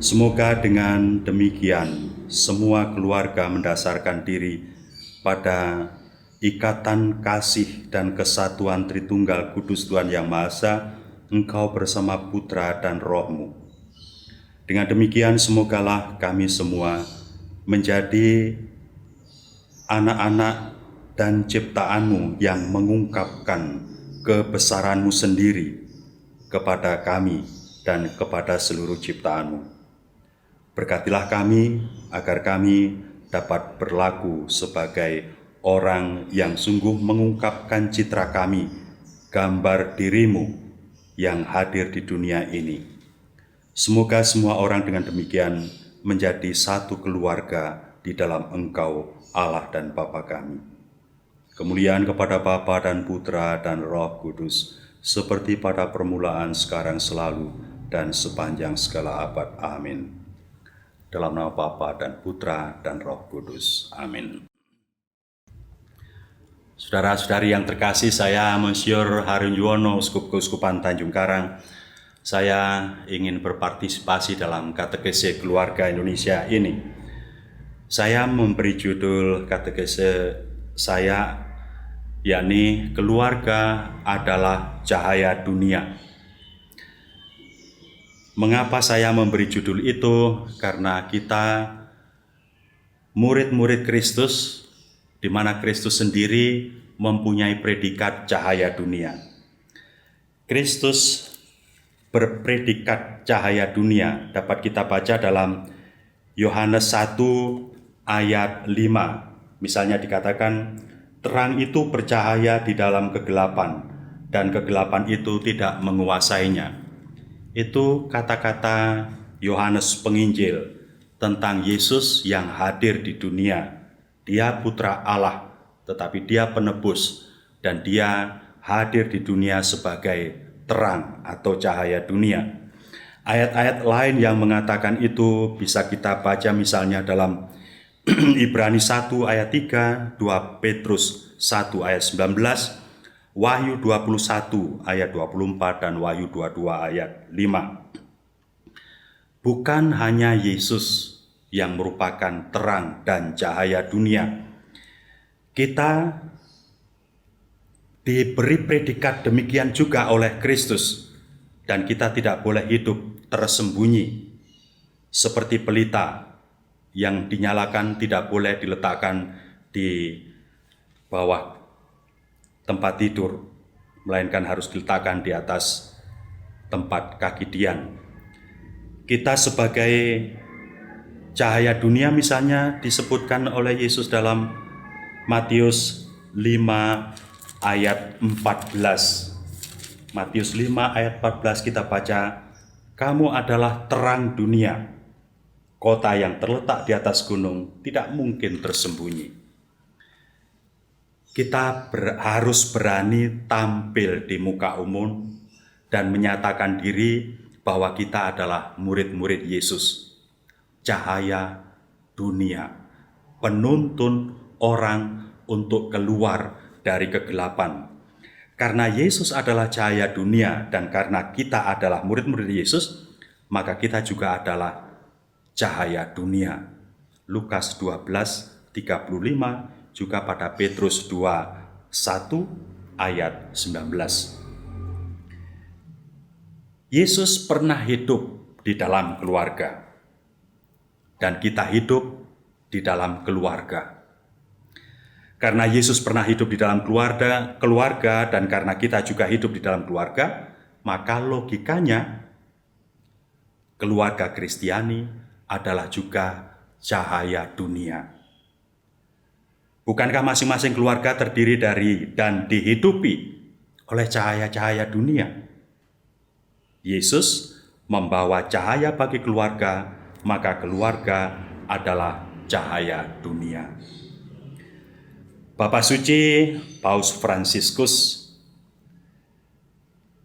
Semoga dengan demikian semua keluarga mendasarkan diri pada ikatan kasih dan kesatuan Tritunggal Kudus Tuhan Yang Maha Esa, Engkau bersama Putra dan Roh-Mu. Dengan demikian semogalah kami semua menjadi anak-anak dan ciptaan-Mu yang mengungkapkan kebesaran-Mu sendiri kepada kami dan kepada seluruh ciptaan-Mu. Berkatilah kami agar kami dapat berlaku sebagai orang yang sungguh mengungkapkan citra kami, gambar diri-Mu yang hadir di dunia ini. Semoga semua orang dengan demikian menjadi satu keluarga di dalam Engkau, Allah dan Bapa kami. Kemuliaan kepada Bapa dan Putra dan Roh Kudus, seperti pada permulaan, sekarang, selalu, dan sepanjang segala abad. Amin. Dalam nama Bapa dan Putra dan Roh Kudus. Amin. Saudara-saudari yang terkasih, saya Monsinyur Harun Yuwono, Uskup Keuskupan Tanjung Karang. Saya ingin berpartisipasi dalam katekese keluarga Indonesia ini. Saya memberi judul katekese saya, yakni keluarga adalah cahaya dunia. Mengapa saya memberi judul itu? Karena kita murid-murid Kristus, di mana Kristus sendiri mempunyai predikat cahaya dunia. Kristus berpredikat cahaya dunia dapat kita baca dalam Yohanes 1 ayat 5. Misalnya dikatakan, terang itu bercahaya di dalam kegelapan, dan kegelapan itu tidak menguasainya. Itu kata-kata Yohanes Penginjil tentang Yesus yang hadir di dunia. Dia putra Allah, tetapi dia penebus, dan dia hadir di dunia sebagai terang atau cahaya dunia. Ayat-ayat lain yang mengatakan itu bisa kita baca misalnya dalam Ibrani 1 ayat 3, 2 Petrus 1 ayat 19, Wahyu 21 ayat 24, dan Wahyu 22 ayat 5. Bukan hanya Yesus yang merupakan terang dan cahaya dunia. Kita diberi predikat demikian juga oleh Kristus, dan kita tidak boleh hidup tersembunyi seperti pelita yang dinyalakan, tidak boleh diletakkan di bawah tempat tidur, melainkan harus diletakkan di atas tempat kaki dian. Kita sebagai cahaya dunia misalnya disebutkan oleh Yesus dalam Matius 5 ayat 14. Matius 5 ayat 14 kita baca, kamu adalah terang dunia. Kota yang terletak di atas gunung tidak mungkin tersembunyi. Kita harus berani tampil di muka umum dan menyatakan diri bahwa kita adalah murid-murid Yesus. Cahaya dunia, penuntun orang untuk keluar dari kegelapan. Karena Yesus adalah cahaya dunia dan karena kita adalah murid-murid Yesus, maka kita juga adalah cahaya dunia. Lukas 12:35, juga pada Petrus 2:1 ayat 19. Yesus pernah hidup di dalam keluarga, dan kita hidup di dalam keluarga. Karena Yesus pernah hidup di dalam keluarga, dan karena kita juga hidup di dalam keluarga, maka logikanya keluarga Kristiani adalah juga cahaya dunia. Bukankah masing-masing keluarga terdiri dari dan dihidupi oleh cahaya-cahaya dunia? Yesus membawa cahaya bagi keluarga, maka keluarga adalah cahaya dunia. Bapak Suci Paus Fransiskus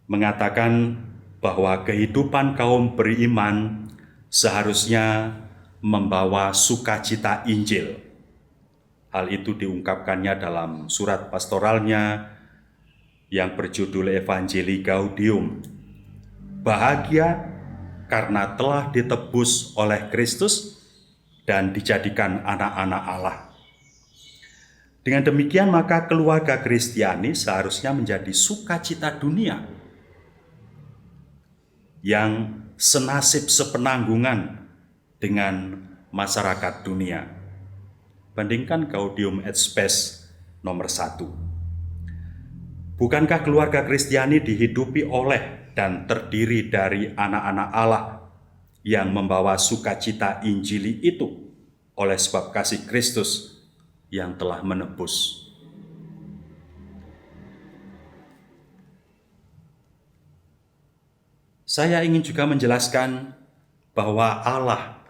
mengatakan bahwa kehidupan kaum beriman seharusnya membawa sukacita Injil. Hal itu diungkapkannya dalam surat pastoralnya yang berjudul Evangelii Gaudium. Bahagia karena telah ditebus oleh Kristus dan dijadikan anak-anak Allah. Dengan demikian maka keluarga Kristiani seharusnya menjadi sukacita dunia yang senasib sepenanggungan dengan masyarakat dunia. Bandingkan Gaudium et Spes nomor 1. Bukankah keluarga Kristiani dihidupi oleh dan terdiri dari anak-anak Allah yang membawa sukacita Injili itu oleh sebab kasih Kristus yang telah menebus? Saya ingin juga menjelaskan bahwa Allah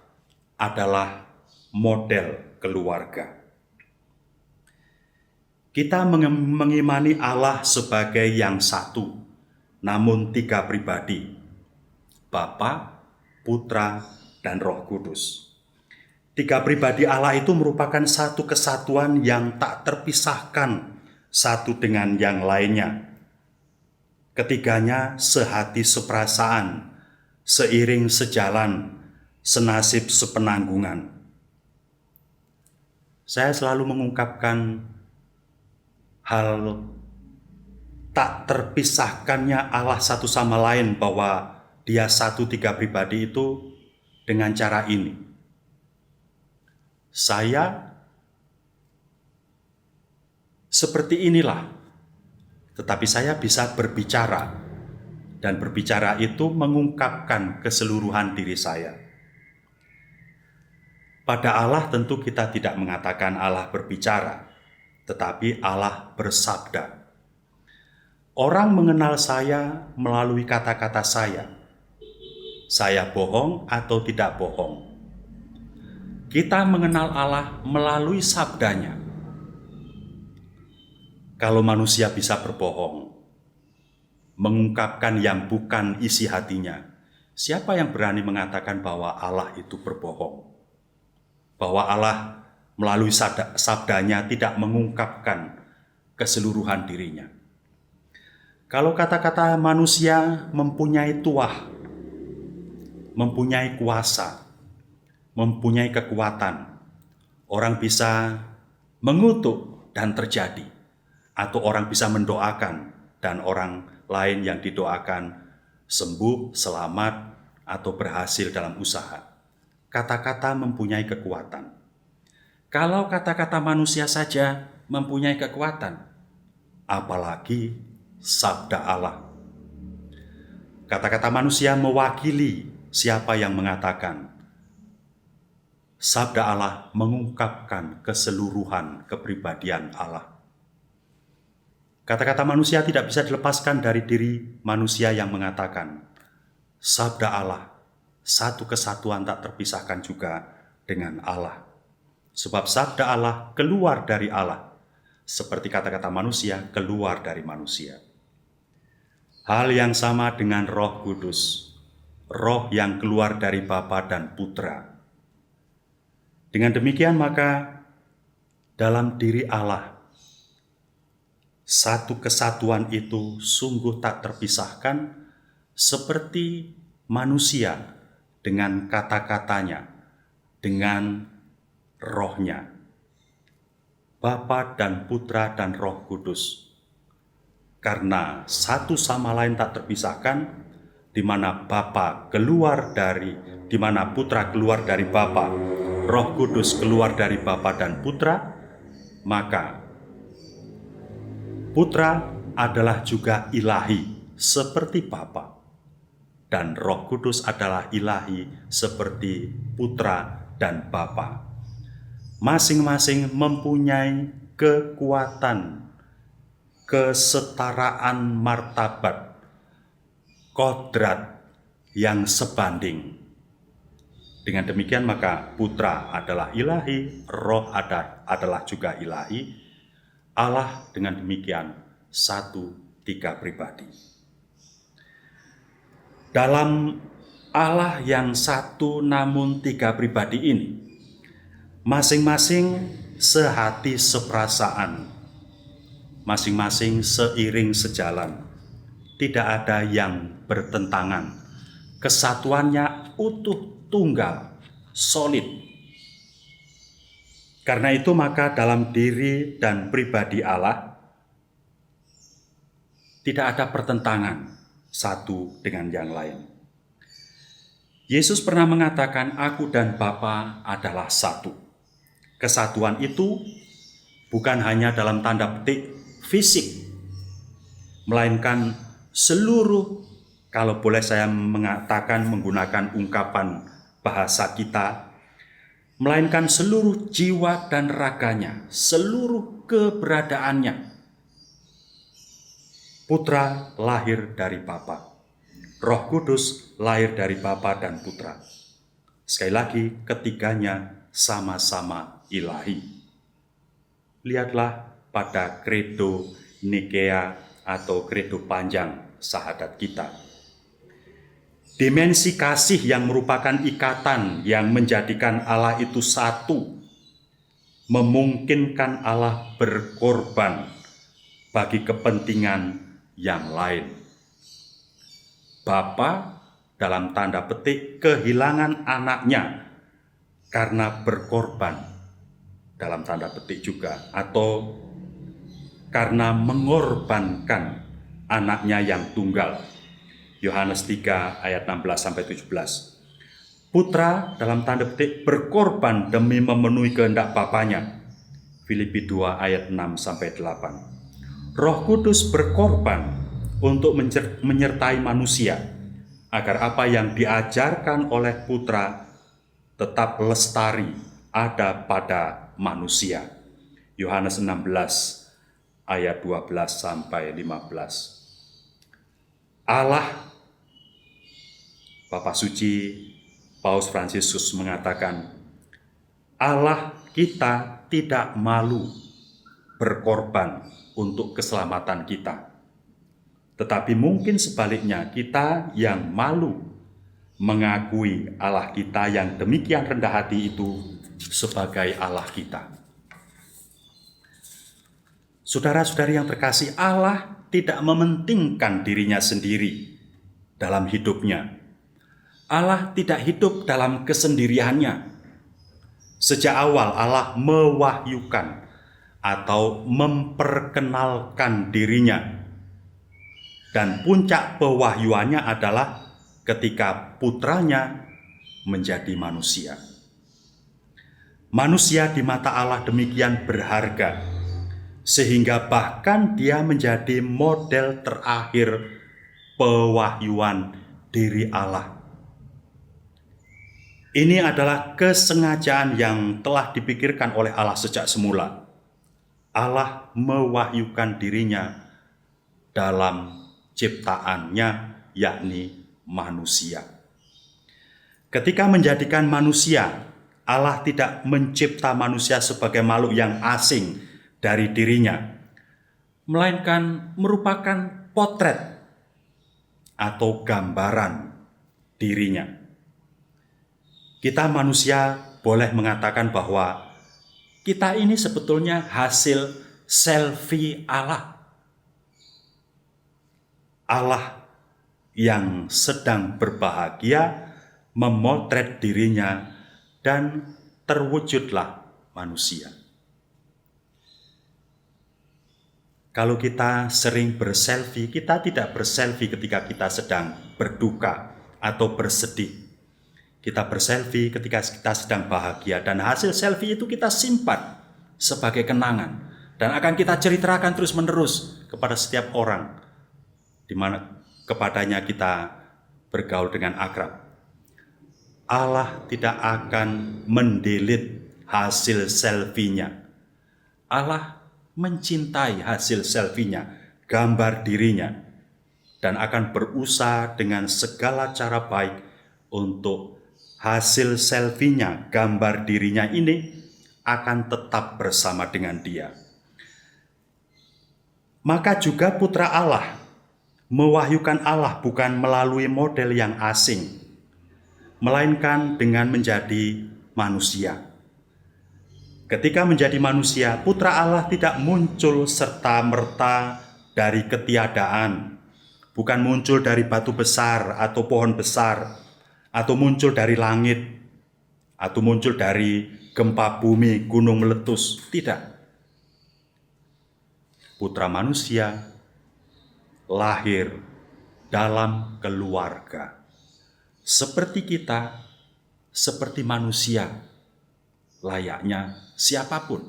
adalah model keluarga. Kita mengimani Allah sebagai yang satu, namun 3 pribadi, Bapa, Putra, dan Roh Kudus. 3 pribadi Allah itu merupakan satu kesatuan yang tak terpisahkan satu dengan yang lainnya. Ketiganya sehati seperasaan, seiring sejalan, senasib sepenanggungan. Saya selalu mengungkapkan hal tak terpisahkannya Allah satu sama lain, bahwa Dia satu 3 pribadi itu dengan cara ini. Saya seperti inilah, tetapi saya bisa berbicara, dan berbicara itu mengungkapkan keseluruhan diri saya. Pada Allah tentu kita tidak mengatakan Allah berbicara, tetapi Allah bersabda. Orang mengenal saya melalui kata-kata saya. Saya bohong atau tidak bohong. Kita mengenal Allah melalui sabdanya. Kalau manusia bisa berbohong, mengungkapkan yang bukan isi hatinya, siapa yang berani mengatakan bahwa Allah itu berbohong? Bahwa Allah melalui sabdanya tidak mengungkapkan keseluruhan dirinya. Kalau kata-kata manusia mempunyai tuah, mempunyai kuasa, mempunyai kekuatan, orang bisa mengutuk dan terjadi, atau orang bisa mendoakan dan orang lain yang didoakan sembuh, selamat, atau berhasil dalam usaha. Kata-kata mempunyai kekuatan. Kalau kata-kata manusia saja mempunyai kekuatan, apalagi sabda Allah. Kata-kata manusia mewakili siapa yang mengatakan. Sabda Allah mengungkapkan keseluruhan kepribadian Allah. Kata-kata manusia tidak bisa dilepaskan dari diri manusia yang mengatakan. Sabda Allah, satu kesatuan tak terpisahkan juga dengan Allah. Sebab sabda Allah keluar dari Allah, seperti kata-kata manusia keluar dari manusia. Hal yang sama dengan Roh Kudus, Roh yang keluar dari Bapa dan Putra. Dengan demikian maka dalam diri Allah, satu kesatuan itu sungguh tak terpisahkan, seperti manusia dengan kata-katanya, dengan rohnya. Bapa dan Putra dan Roh Kudus. Karena satu sama lain tak terpisahkan, di mana di mana Putra keluar dari Bapa, Roh Kudus keluar dari Bapa dan Putra, maka Putra adalah juga ilahi seperti Bapa, dan Roh Kudus adalah ilahi seperti Putra dan Bapa. Masing-masing mempunyai kekuatan, kesetaraan martabat, kodrat yang sebanding. Dengan demikian maka Putra adalah ilahi, Roh adalah juga ilahi. Allah dengan demikian satu, tiga pribadi. Dalam Allah yang satu namun tiga pribadi ini, masing-masing sehati seperasaan, masing-masing seiring sejalan, tidak ada yang bertentangan. Kesatuannya utuh, tunggal, solid. Karena itu maka dalam diri dan pribadi Allah tidak ada pertentangan satu dengan yang lain. Yesus pernah mengatakan, "Aku dan Bapa adalah satu." Kesatuan itu bukan hanya dalam tanda petik fisik, melainkan seluruh, kalau boleh saya mengatakan menggunakan ungkapan bahasa kita, melainkan seluruh jiwa dan raganya, seluruh keberadaannya. Putra lahir dari Bapa, Roh Kudus lahir dari Bapa dan Putra. Sekali lagi, ketiganya sama-sama ilahi. Lihatlah pada kredo Nikea atau kredo panjang syahadat kita. Dimensi kasih yang merupakan ikatan yang menjadikan Allah itu satu, memungkinkan Allah berkorban bagi kepentingan yang lain. Bapa dalam tanda petik kehilangan anaknya karena berkorban dalam tanda petik juga, atau karena mengorbankan anaknya yang tunggal. Yohanes 3 ayat 16-17. Putra dalam tanda petik berkorban demi memenuhi kehendak Bapanya. Filipi 2 ayat 6-8. Roh Kudus berkorban untuk menyertai manusia agar apa yang diajarkan oleh Putra tetap lestari ada pada manusia. Yohanes 16 ayat 12-15. Allah, Bapa Suci Paus Fransiskus mengatakan, Allah kita tidak malu berkorban untuk keselamatan kita. Tetapi mungkin sebaliknya kita yang malu mengakui Allah kita yang demikian rendah hati itu sebagai Allah kita. Saudara-saudari yang terkasih, Allah tidak mementingkan dirinya sendiri dalam hidupnya. Allah tidak hidup dalam kesendiriannya. Sejak awal Allah mewahyukan atau memperkenalkan dirinya. Dan puncak pewahyuannya adalah ketika putranya menjadi manusia. Manusia di mata Allah demikian berharga, sehingga bahkan dia menjadi model terakhir pewahyuan diri Allah. Ini adalah kesengajaan yang telah dipikirkan oleh Allah sejak semula. Allah mewahyukan dirinya dalam ciptaannya, yakni manusia. Ketika menjadikan manusia, Allah tidak mencipta manusia sebagai makhluk yang asing dari dirinya, melainkan merupakan potret atau gambaran dirinya. Kita manusia boleh mengatakan bahwa kita ini sebetulnya hasil selfie Allah. Allah yang sedang berbahagia memotret dirinya dan terwujudlah manusia. Kalau kita sering berselfie, kita tidak berselfie ketika kita sedang berduka atau bersedih. Kita berselfie ketika kita sedang bahagia, dan hasil selfie itu kita simpan sebagai kenangan dan akan kita ceritakan terus-menerus kepada setiap orang di mana kepadanya kita bergaul dengan akrab. Allah tidak akan mendelete hasil selfie-nya. Allah mencintai hasil selfie-nya, gambar dirinya, dan akan berusaha dengan segala cara baik untuk hasil selfie-nya, gambar dirinya ini akan tetap bersama dengan dia. Maka juga putra Allah mewahyukan Allah bukan melalui model yang asing, melainkan dengan menjadi manusia. Ketika menjadi manusia, putra Allah tidak muncul serta-merta dari ketiadaan, bukan muncul dari batu besar atau pohon besar, atau muncul dari langit, atau muncul dari gempa bumi, gunung meletus. Tidak. Putra manusia lahir dalam keluarga. Seperti kita, seperti manusia, layaknya siapapun.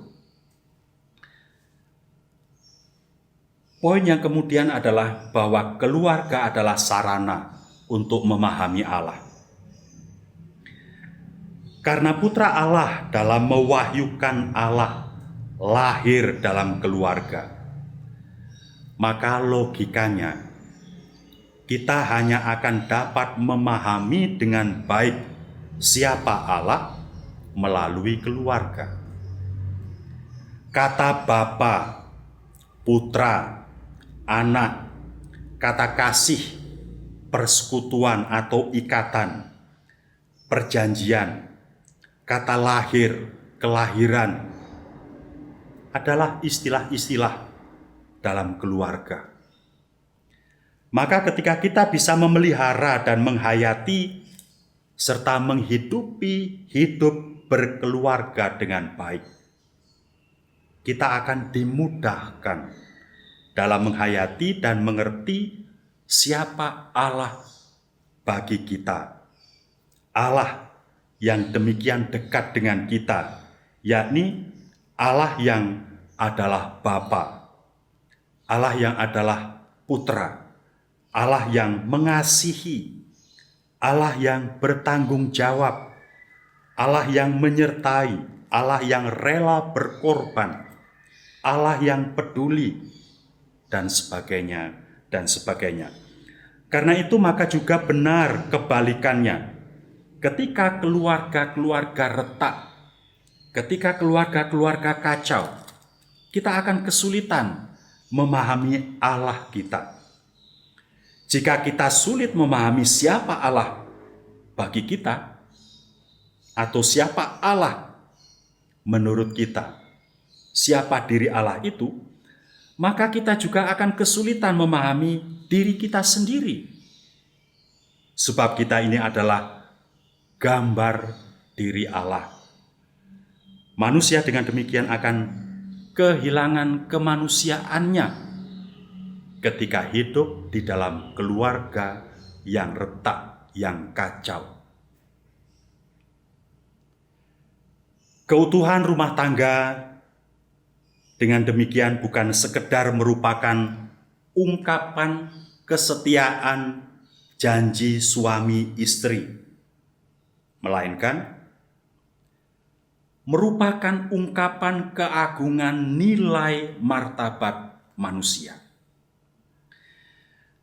Poin yang kemudian adalah bahwa keluarga adalah sarana untuk memahami Allah. Karena putra Allah dalam mewahyukan Allah lahir dalam keluarga, maka logikanya kita hanya akan dapat memahami dengan baik siapa Allah melalui keluarga. Kata Bapa, Putra, Anak, kata kasih, persekutuan atau ikatan, perjanjian, kata lahir, kelahiran adalah istilah-istilah dalam keluarga. Maka ketika kita bisa memelihara dan menghayati serta menghidupi hidup berkeluarga dengan baik, kita akan dimudahkan dalam menghayati dan mengerti siapa Allah bagi kita. Allah yang demikian dekat dengan kita, yakni Allah yang adalah Bapa, Allah yang adalah Putra, Allah yang mengasihi, Allah yang bertanggung jawab, Allah yang menyertai, Allah yang rela berkorban, Allah yang peduli, dan sebagainya, dan sebagainya. Karena itu maka juga benar kebalikannya. Ketika keluarga-keluarga retak, ketika keluarga-keluarga kacau, kita akan kesulitan memahami Allah kita. Jika kita sulit memahami siapa Allah bagi kita, atau siapa Allah menurut kita, siapa diri Allah itu, maka kita juga akan kesulitan memahami diri kita sendiri. Sebab kita ini adalah gambar diri Allah. Manusia dengan demikian akan kehilangan kemanusiaannya ketika hidup di dalam keluarga yang retak, yang kacau. Keutuhan rumah tangga dengan demikian bukan sekedar merupakan ungkapan kesetiaan janji suami istri, melainkan merupakan ungkapan keagungan nilai martabat manusia.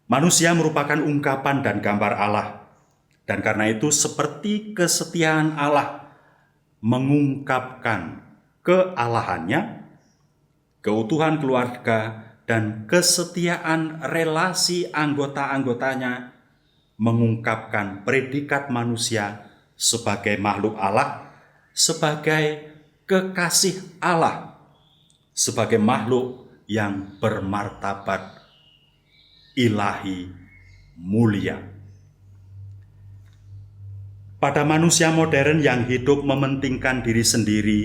Manusia merupakan ungkapan dan gambar Allah, dan karena itu seperti kesetiaan Allah mengungkapkan kealahannya, keutuhan keluarga, dan kesetiaan relasi anggota-anggotanya mengungkapkan predikat manusia sebagai makhluk Allah, sebagai kekasih Allah, sebagai makhluk yang bermartabat ilahi mulia. Pada manusia modern yang hidup mementingkan diri sendiri,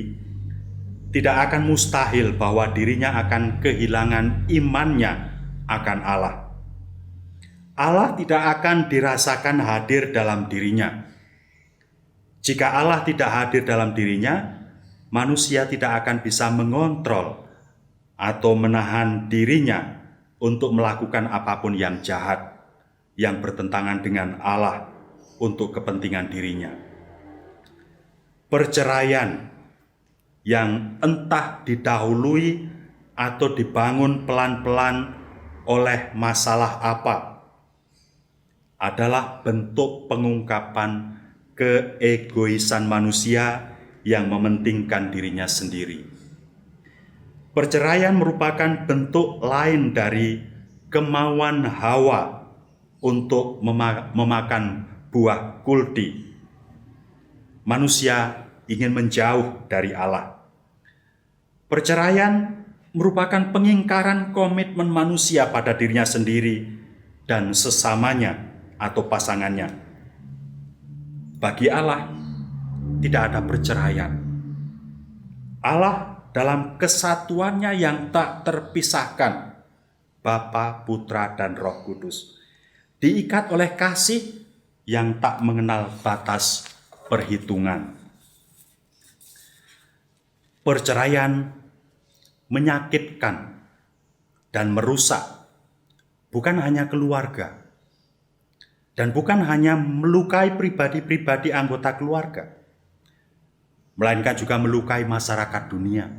tidak akan mustahil bahwa dirinya akan kehilangan imannya akan Allah. Allah tidak akan dirasakan hadir dalam dirinya. Jika Allah tidak hadir dalam dirinya, manusia tidak akan bisa mengontrol atau menahan dirinya untuk melakukan apapun yang jahat, yang bertentangan dengan Allah untuk kepentingan dirinya. perceraian yang entah didahului atau dibangun pelan-pelan oleh masalah apa, adalah bentuk pengungkapan keegoisan manusia yang mementingkan dirinya sendiri. Perceraian merupakan bentuk lain dari kemauan Hawa untuk memakan buah kuldi. Manusia ingin menjauh dari Allah. Perceraian merupakan pengingkaran komitmen manusia pada dirinya sendiri dan sesamanya atau pasangannya. Bagi Allah, tidak ada perceraian. Allah dalam kesatuannya yang tak terpisahkan, Bapa, Putra, dan Roh Kudus, diikat oleh kasih yang tak mengenal batas perhitungan. Perceraian menyakitkan dan merusak bukan hanya keluarga, dan bukan hanya melukai pribadi-pribadi anggota keluarga, melainkan juga melukai masyarakat dunia.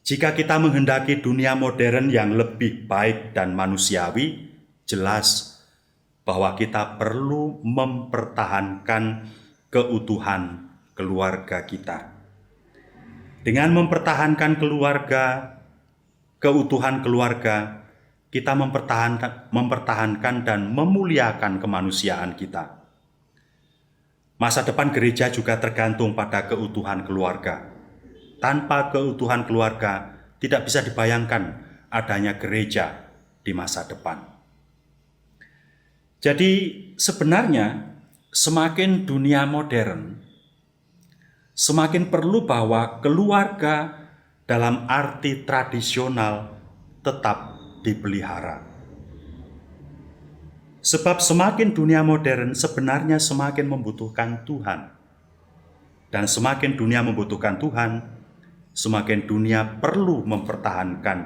Jika kita menghendaki dunia modern yang lebih baik dan manusiawi, jelas bahwa kita perlu mempertahankan keutuhan keluarga kita. Dengan mempertahankan keutuhan keluarga, kita mempertahankan dan memuliakan kemanusiaan kita. Masa depan gereja juga tergantung pada keutuhan keluarga. Tanpa keutuhan keluarga, tidak bisa dibayangkan adanya gereja di masa depan. Jadi sebenarnya semakin dunia modern, semakin perlu bahwa keluarga dalam arti tradisional tetap dipelihara. Sebab semakin dunia modern sebenarnya semakin membutuhkan Tuhan. Dan semakin dunia membutuhkan Tuhan, semakin dunia perlu mempertahankan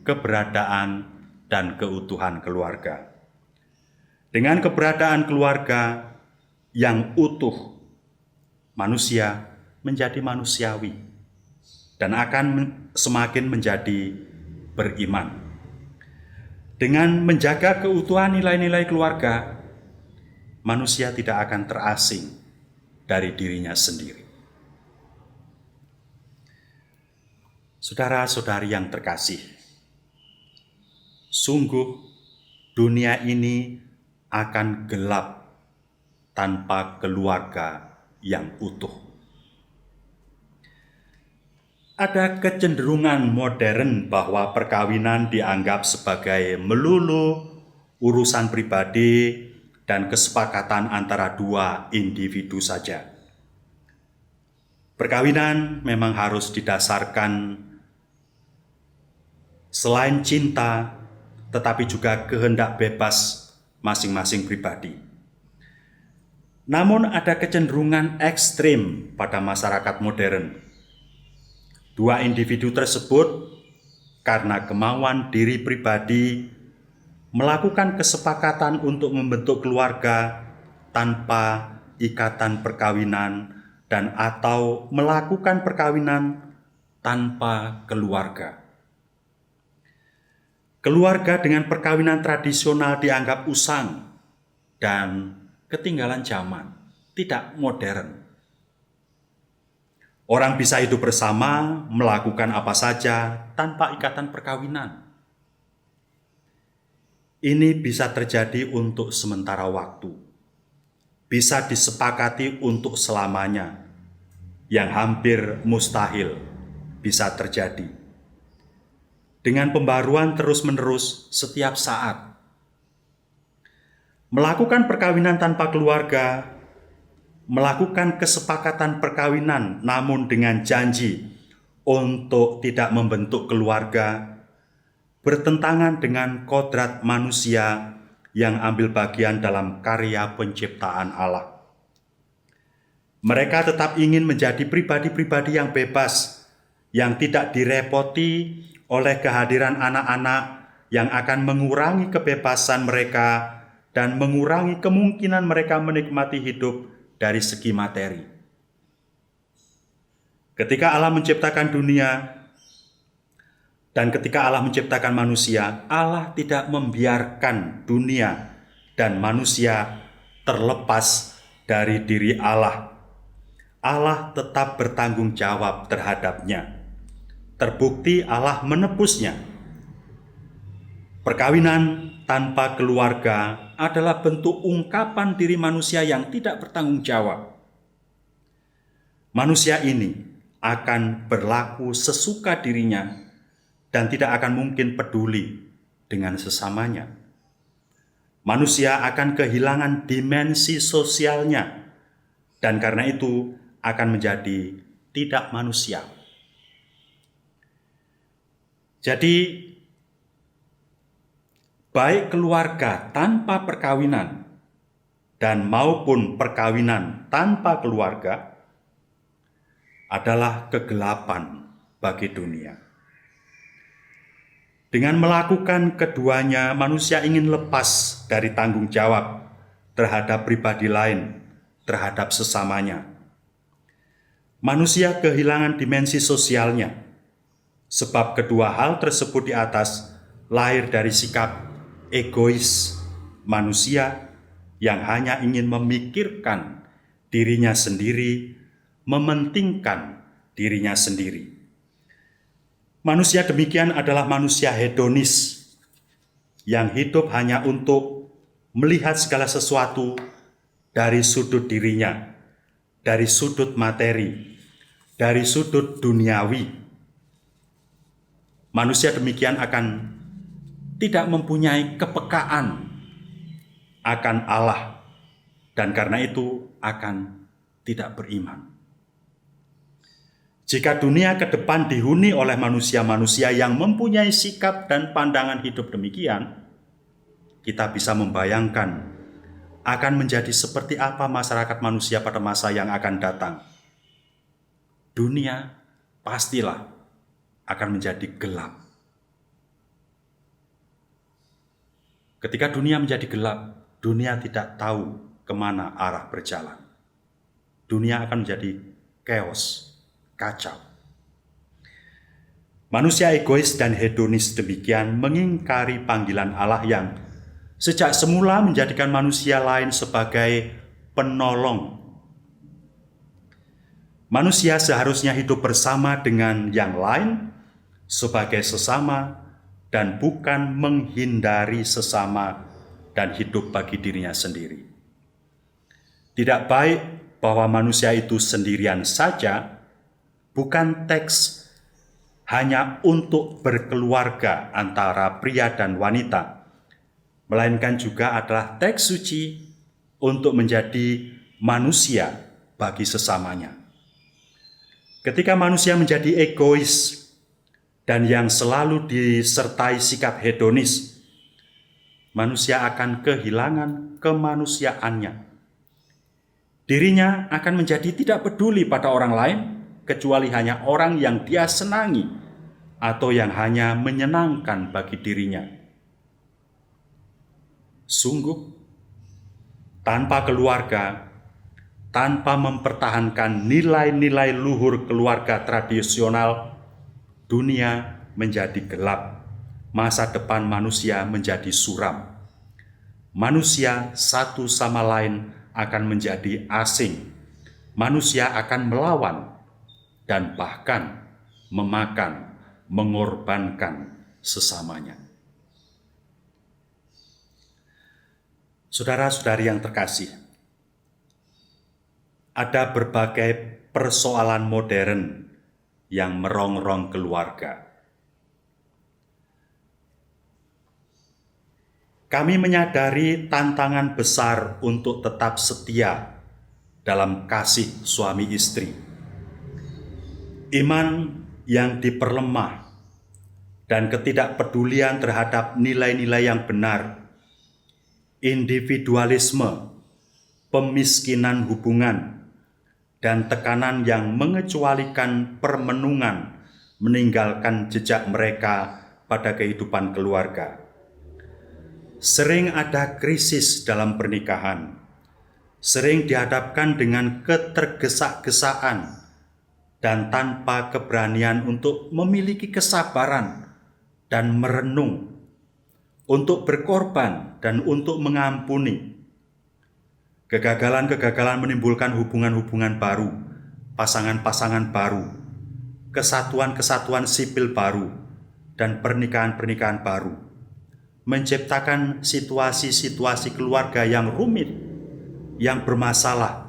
keberadaan dan keutuhan keluarga. Dengan keberadaan keluarga yang utuh, manusia menjadi manusiawi dan akan semakin menjadi beriman. Dengan menjaga keutuhan nilai-nilai keluarga, manusia tidak akan terasing dari dirinya sendiri. Saudara-saudari yang terkasih, sungguh dunia ini akan gelap tanpa keluarga yang utuh. Ada kecenderungan modern bahwa perkawinan dianggap sebagai melulu urusan pribadi dan kesepakatan antara dua individu saja. Perkawinan memang harus didasarkan selain cinta, tetapi juga kehendak bebas masing-masing pribadi. Namun ada kecenderungan ekstrim pada masyarakat modern. Dua individu tersebut karena kemauan diri pribadi melakukan kesepakatan untuk membentuk keluarga tanpa ikatan perkawinan dan atau melakukan perkawinan tanpa keluarga. Keluarga dengan perkawinan tradisional dianggap usang dan ketinggalan zaman, tidak modern. Orang bisa hidup bersama, melakukan apa saja tanpa ikatan perkawinan. Ini bisa terjadi untuk sementara waktu. Bisa disepakati untuk selamanya, yang hampir mustahil bisa terjadi. Dengan pembaruan terus-menerus setiap saat. Melakukan perkawinan tanpa keluarga, melakukan kesepakatan perkawinan namun dengan janji untuk tidak membentuk keluarga, bertentangan dengan kodrat manusia yang ambil bagian dalam karya penciptaan Allah. Mereka tetap ingin menjadi pribadi-pribadi yang bebas, yang tidak direpoti oleh kehadiran anak-anak yang akan mengurangi kebebasan mereka dan mengurangi kemungkinan mereka menikmati hidup dari segi materi. Ketika Allah menciptakan dunia dan ketika Allah menciptakan manusia, Allah tidak membiarkan dunia dan manusia terlepas dari diri Allah. Allah tetap bertanggung jawab terhadapnya. Terbukti Allah menebusnya. Perkawinan tanpa keluarga adalah bentuk ungkapan diri manusia yang tidak bertanggung jawab. Manusia ini akan berlaku sesuka dirinya dan tidak akan mungkin peduli dengan sesamanya. Manusia akan kehilangan dimensi sosialnya dan karena itu akan menjadi tidak manusia. Jadi, baik keluarga tanpa perkawinan dan maupun perkawinan tanpa keluarga adalah kegelapan bagi dunia. Dengan melakukan keduanya, manusia ingin lepas dari tanggung jawab terhadap pribadi lain, terhadap sesamanya. Manusia kehilangan dimensi sosialnya, sebab kedua hal tersebut di atas lahir dari sikap egois manusia yang hanya ingin memikirkan dirinya sendiri, mementingkan dirinya sendiri. Manusia demikian adalah manusia hedonis yang hidup hanya untuk melihat segala sesuatu dari sudut dirinya, dari sudut materi, dari sudut duniawi. Manusia demikian akan tidak mempunyai kepekaan akan Allah dan karena itu akan tidak beriman. Jika dunia ke depan dihuni oleh manusia-manusia yang mempunyai sikap dan pandangan hidup demikian, kita bisa membayangkan akan menjadi seperti apa masyarakat manusia pada masa yang akan datang. Dunia pastilah akan menjadi gelap. Ketika dunia menjadi gelap, dunia tidak tahu kemana arah berjalan. Dunia akan menjadi chaos, kacau. Manusia egois dan hedonis demikian mengingkari panggilan Allah yang sejak semula menjadikan manusia lain sebagai penolong. Manusia seharusnya hidup bersama dengan yang lain sebagai sesama dan bukan menghindari sesama dan hidup bagi dirinya sendiri. Tidak baik bahwa manusia itu sendirian saja, bukan teks hanya untuk berkeluarga antara pria dan wanita, melainkan juga adalah teks suci untuk menjadi manusia bagi sesamanya. Ketika manusia menjadi egois dan yang selalu disertai sikap hedonis, manusia akan kehilangan kemanusiaannya. Dirinya akan menjadi tidak peduli pada orang lain, kecuali hanya orang yang dia senangi atau yang hanya menyenangkan bagi dirinya. Sungguh, tanpa keluarga, tanpa mempertahankan nilai-nilai luhur keluarga tradisional, dunia menjadi gelap, masa depan manusia menjadi suram. Manusia satu sama lain akan menjadi asing. Manusia akan melawan dan bahkan memakan, mengorbankan sesamanya. Saudara-saudari yang terkasih, ada berbagai persoalan modern yang merongrong keluarga. Kami menyadari tantangan besar untuk tetap setia dalam kasih suami istri. Iman yang diperlemah dan ketidakpedulian terhadap nilai-nilai yang benar, individualisme, pemiskinan hubungan, dan tekanan yang mengecualikan permenungan meninggalkan jejak mereka pada kehidupan keluarga. Sering ada krisis dalam pernikahan, sering dihadapkan dengan ketergesa-gesaan dan tanpa keberanian untuk memiliki kesabaran dan merenung, untuk berkorban dan untuk mengampuni. Kegagalan-kegagalan menimbulkan hubungan-hubungan baru, pasangan-pasangan baru, kesatuan-kesatuan sipil baru, dan pernikahan-pernikahan baru, menciptakan situasi-situasi keluarga yang rumit, yang bermasalah,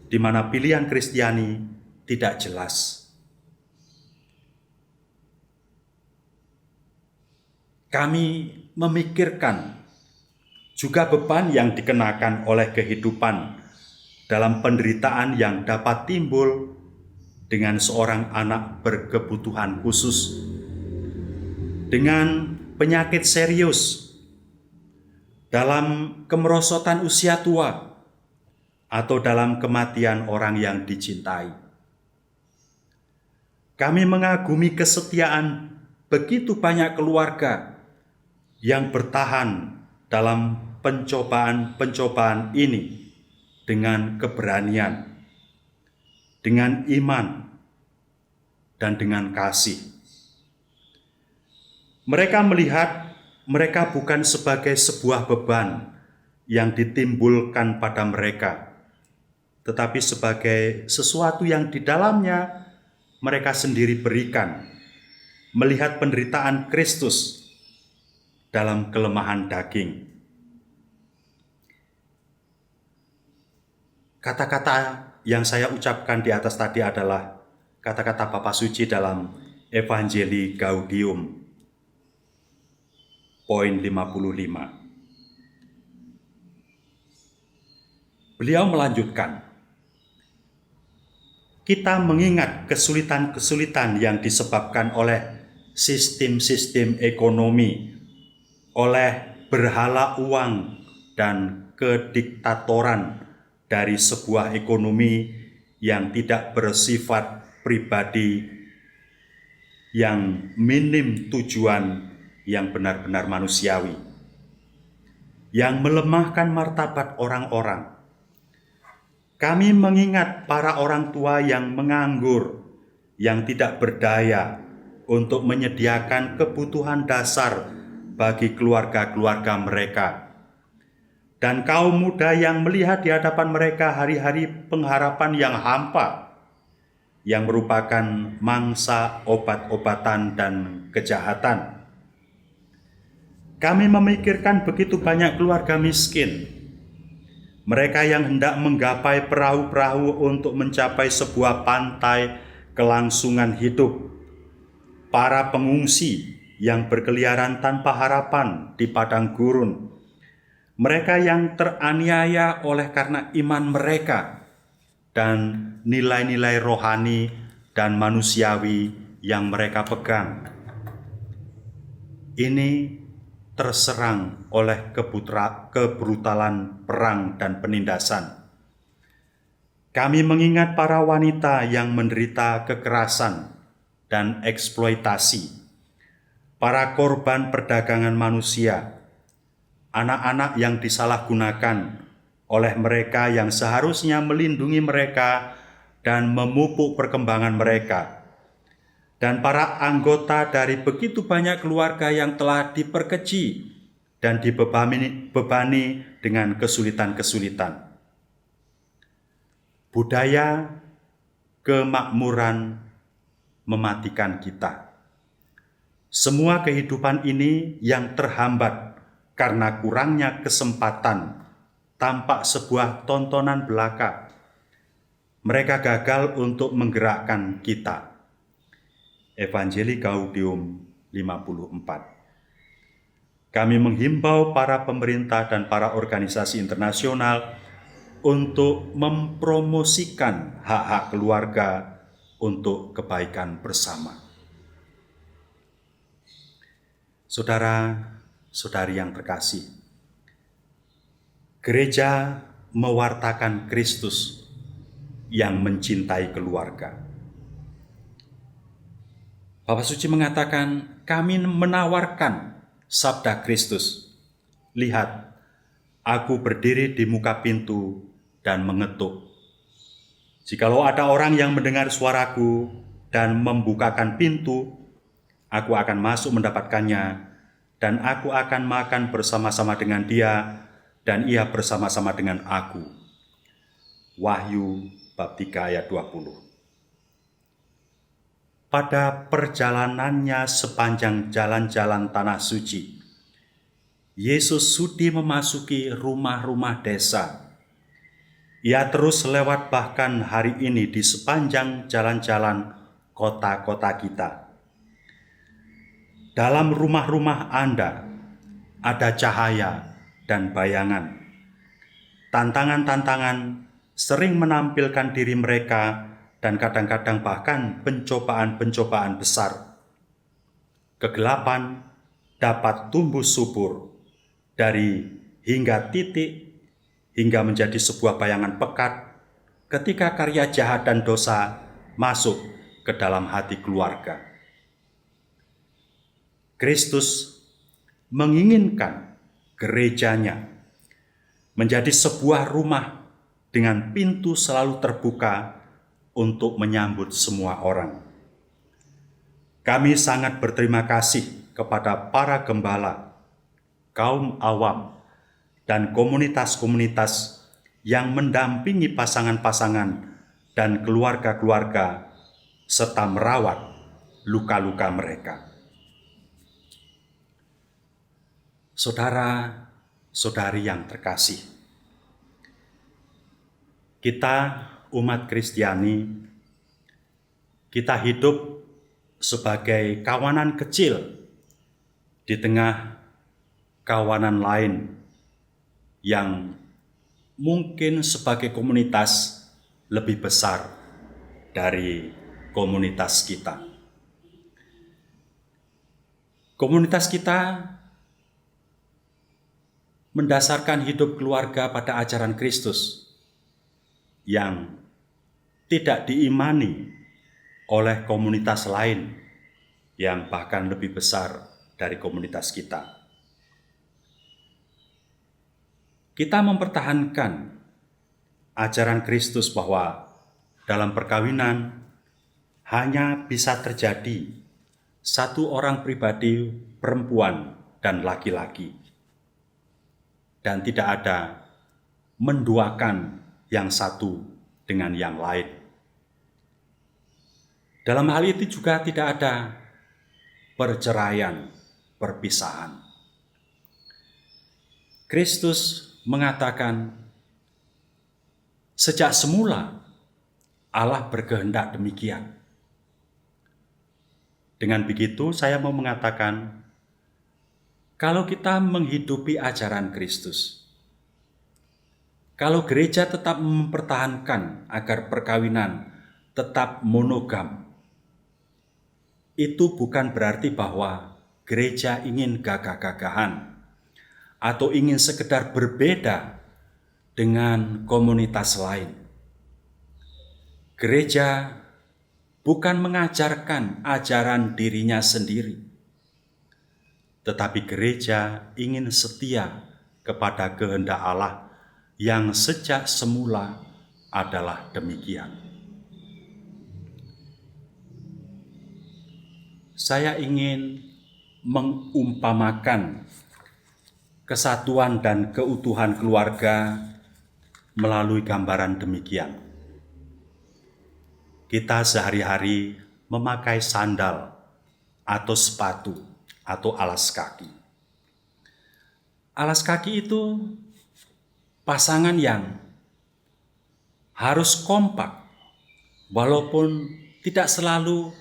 di mana pilihan Kristiani tidak jelas. Kami memikirkan juga beban yang dikenakan oleh kehidupan dalam penderitaan yang dapat timbul dengan seorang anak berkebutuhan khusus, dengan penyakit serius, dalam kemerosotan usia tua, atau dalam kematian orang yang dicintai. Kami mengagumi kesetiaan begitu banyak keluarga yang bertahan dalam pencobaan-pencobaan ini dengan keberanian, dengan iman, dan dengan kasih. Mereka melihat mereka bukan sebagai sebuah beban yang ditimbulkan pada mereka, tetapi sebagai sesuatu yang di dalamnya mereka sendiri berikan, melihat penderitaan Kristus dalam kelemahan daging. Kata-kata yang saya ucapkan di atas tadi adalah kata-kata Bapa Suci dalam Evangelii Gaudium, poin 55. Beliau melanjutkan, kita mengingat kesulitan-kesulitan yang disebabkan oleh sistem-sistem ekonomi, oleh berhala uang dan kediktatoran dari sebuah ekonomi yang tidak bersifat pribadi, yang minim tujuan yang benar-benar manusiawi, yang melemahkan martabat orang-orang. Kami mengingat para orang tua yang menganggur, yang tidak berdaya untuk menyediakan kebutuhan dasar bagi keluarga-keluarga mereka, dan kaum muda yang melihat di hadapan mereka hari-hari pengharapan yang hampa, yang merupakan mangsa obat-obatan dan kejahatan. Kami memikirkan begitu banyak keluarga miskin, mereka yang hendak menggapai perahu-perahu untuk mencapai sebuah pantai kelangsungan hidup, para pengungsi yang berkeliaran tanpa harapan di padang gurun, mereka yang teraniaya oleh karena iman mereka dan nilai-nilai rohani dan manusiawi yang mereka pegang. Ini terserang oleh kebrutalan perang dan penindasan. Kami mengingat para wanita yang menderita kekerasan dan eksploitasi, para korban perdagangan manusia, anak-anak yang disalahgunakan oleh mereka yang seharusnya melindungi mereka dan memupuk perkembangan mereka, dan para anggota dari begitu banyak keluarga yang telah diperkeji dan dibebani dengan kesulitan-kesulitan. Budaya kemakmuran mematikan kita. Semua kehidupan ini yang terhambat karena kurangnya kesempatan, tampak sebuah tontonan belaka. Mereka gagal untuk menggerakkan kita. Evangelii Gaudium 54. Kami menghimbau para pemerintah dan para organisasi internasional untuk mempromosikan hak-hak keluarga untuk kebaikan bersama. Saudara-saudari yang terkasih, gereja mewartakan Kristus yang mencintai keluarga. Bapa Suci mengatakan, kami menawarkan sabda Kristus. Lihat, aku berdiri di muka pintu dan mengetuk. Jikalau ada orang yang mendengar suaraku dan membukakan pintu, aku akan masuk mendapatkannya, dan aku akan makan bersama-sama dengan dia, dan ia bersama-sama dengan aku. Wahyu bab 3 ayat 20. Pada perjalanannya sepanjang jalan-jalan tanah suci, Yesus sudi memasuki rumah-rumah desa. Ia terus lewat bahkan hari ini di sepanjang jalan-jalan kota-kota kita. Dalam rumah-rumah Anda ada cahaya dan bayangan. Tantangan-tantangan sering menampilkan diri mereka dan kadang-kadang bahkan pencobaan-pencobaan besar. Kegelapan dapat tumbuh subur dari hingga titik hingga menjadi sebuah bayangan pekat ketika karya jahat dan dosa masuk ke dalam hati keluarga. Kristus menginginkan gerejanya menjadi sebuah rumah dengan pintu selalu terbuka untuk menyambut semua orang. Kami sangat berterima kasih kepada para gembala, kaum awam, dan komunitas-komunitas yang mendampingi pasangan-pasangan dan keluarga-keluarga serta merawat luka-luka mereka. Saudara-saudari yang terkasih, kita umat Kristiani, kita hidup sebagai kawanan kecil di tengah kawanan lain yang mungkin sebagai komunitas lebih besar dari komunitas kita. Komunitas kita mendasarkan hidup keluarga pada ajaran Kristus yang tidak diimani oleh komunitas lain yang bahkan lebih besar dari komunitas kita. Kita mempertahankan ajaran Kristus bahwa dalam perkawinan hanya bisa terjadi satu orang pribadi, perempuan dan laki-laki, dan tidak ada menduakan yang satu dengan yang lain. Dalam hal itu juga tidak ada perceraian, perpisahan. Kristus mengatakan, sejak semula Allah berkehendak demikian. Dengan begitu saya mau mengatakan, kalau kita menghidupi ajaran Kristus, kalau gereja tetap mempertahankan agar perkawinan tetap monogam, itu bukan berarti bahwa gereja ingin gagah-gagahan atau ingin sekedar berbeda dengan komunitas lain. Gereja bukan mengajarkan ajaran dirinya sendiri, tetapi gereja ingin setia kepada kehendak Allah yang sejak semula adalah demikian. Saya ingin mengumpamakan kesatuan dan keutuhan keluarga melalui gambaran demikian. Kita sehari-hari memakai sandal atau sepatu atau alas kaki. Alas kaki itu pasangan yang harus kompak, walaupun tidak selalu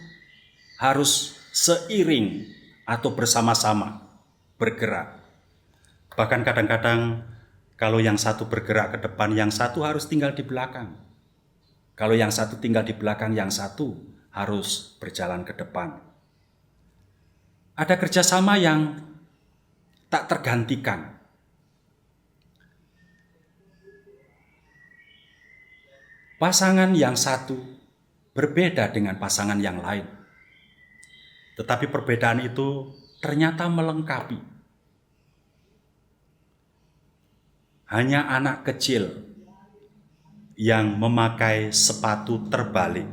harus seiring atau bersama-sama bergerak. Bahkan kadang-kadang kalau yang satu bergerak ke depan, yang satu harus tinggal di belakang. Kalau yang satu tinggal di belakang, yang satu harus berjalan ke depan. Ada kerjasama yang tak tergantikan. Pasangan yang satu berbeda dengan pasangan yang lain. Tetapi perbedaan itu ternyata melengkapi. Hanya anak kecil yang memakai sepatu terbalik,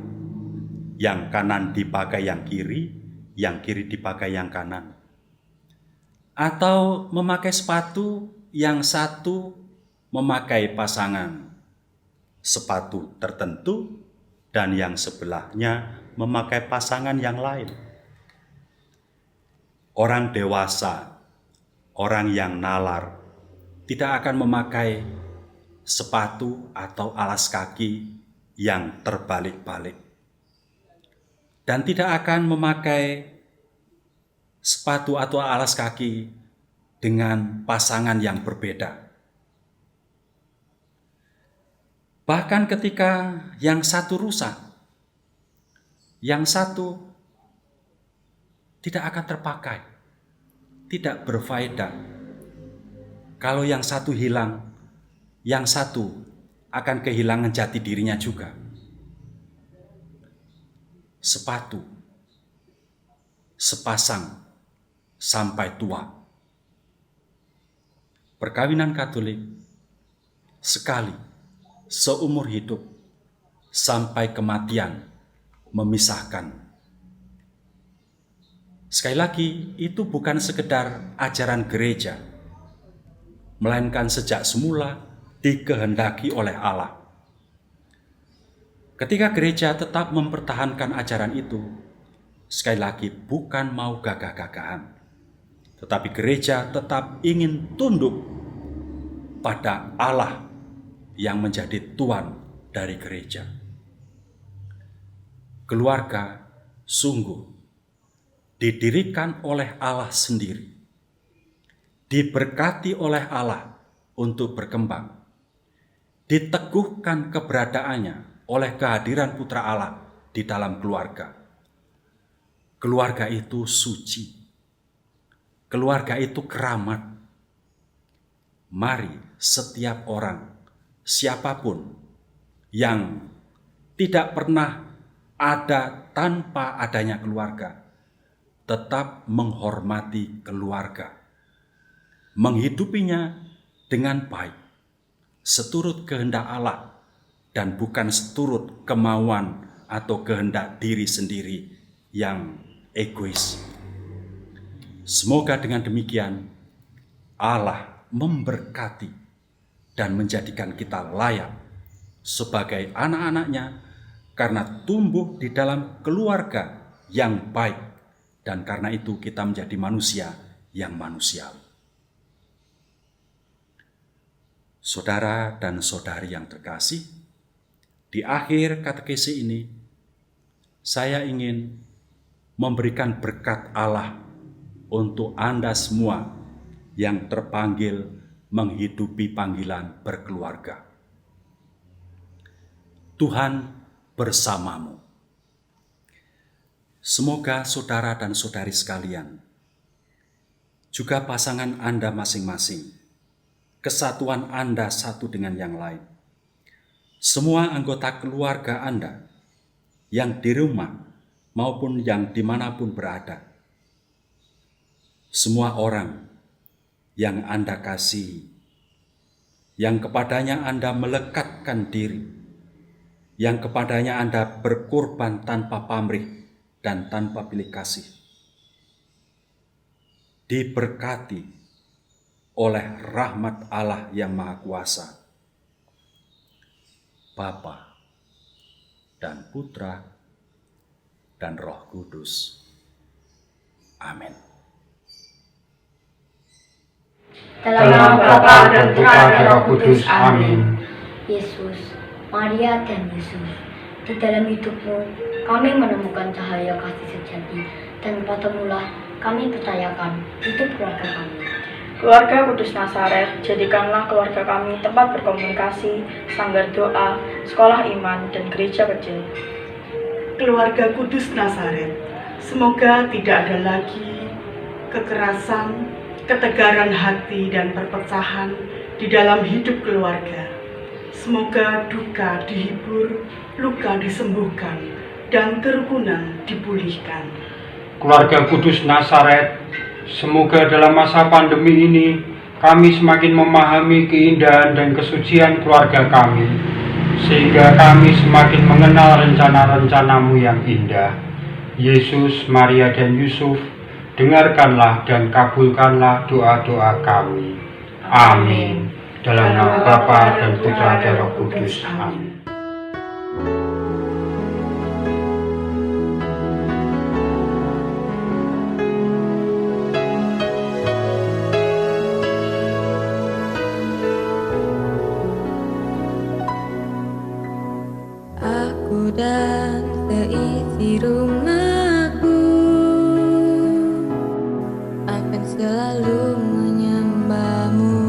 yang kanan dipakai yang kiri dipakai yang kanan. Atau memakai sepatu yang satu memakai pasangan sepatu tertentu dan yang sebelahnya memakai pasangan yang lain. Orang dewasa, orang yang nalar, tidak akan memakai sepatu atau alas kaki yang terbalik-balik. Dan tidak akan memakai sepatu atau alas kaki dengan pasangan yang berbeda. Bahkan ketika yang satu rusak, yang satu tidak akan terpakai, tidak berfaedah. Kalau yang satu hilang, yang satu akan kehilangan jati dirinya juga. Sepatu, sepasang sampai tua. Perkawinan Katolik sekali seumur hidup sampai kematian memisahkan. Sekali lagi, itu bukan sekedar ajaran gereja, melainkan sejak semula dikehendaki oleh Allah. Ketika gereja tetap mempertahankan ajaran itu, sekali lagi bukan mau gagah-gagahan, tetapi gereja tetap ingin tunduk pada Allah yang menjadi Tuan dari gereja. Keluarga sungguh didirikan oleh Allah sendiri, diberkati oleh Allah untuk berkembang, diteguhkan keberadaannya oleh kehadiran Putra Allah di dalam keluarga. Keluarga itu suci, keluarga itu keramat. Mari setiap orang, siapapun yang tidak pernah ada tanpa adanya keluarga, tetap menghormati keluarga, menghidupinya dengan baik, seturut kehendak Allah dan bukan seturut kemauan atau kehendak diri sendiri yang egois. Semoga dengan demikian Allah memberkati dan menjadikan kita layak sebagai anak-anaknya karena tumbuh di dalam keluarga yang baik. Dan karena itu kita menjadi manusia yang manusiawi. Saudara dan saudari yang terkasih, di akhir katekesi ini, saya ingin memberikan berkat Allah untuk Anda semua yang terpanggil menghidupi panggilan berkeluarga. Tuhan bersamamu. Semoga saudara dan saudari sekalian, juga pasangan Anda masing-masing, kesatuan Anda satu dengan yang lain, semua anggota keluarga Anda yang di rumah maupun yang dimanapun berada, semua orang yang Anda kasihi, yang kepadanya Anda melekatkan diri, yang kepadanya Anda berkorban tanpa pamrih dan tanpa pilih kasih, diberkati oleh rahmat Allah yang Maha Kuasa, Bapa dan Putra dan Roh Kudus. Amin. Dalam nama Bapa dan Putra dan Roh Kudus. Amin. Yesus, Maria dan Yesus, di dalam hidupmu kami menemukan cahaya kasih sejati, dan padamulah kami percayakan hidup keluarga kami. Keluarga Kudus Nazaret, jadikanlah keluarga kami tempat berkomunikasi, sanggar doa, sekolah iman, dan gereja kecil. Keluarga Kudus Nazaret, semoga tidak ada lagi kekerasan, ketegaran hati, dan perpecahan di dalam hidup keluarga. Semoga duka dihibur, luka disembuhkan, dan kerukunan dipulihkan. Keluarga Kudus Nazaret, semoga dalam masa pandemi ini kami semakin memahami keindahan dan kesucian keluarga kami. sehingga kami semakin mengenal rencana-rencana-Mu yang indah. Yesus, Maria, dan Yusuf, dengarkanlah dan kabulkanlah doa-doa kami. Amin. Dalam nama Bapa dan Putra dan Roh Kudus. Amin. Aku dan seisi rumahku akan selalu menyembah-Mu,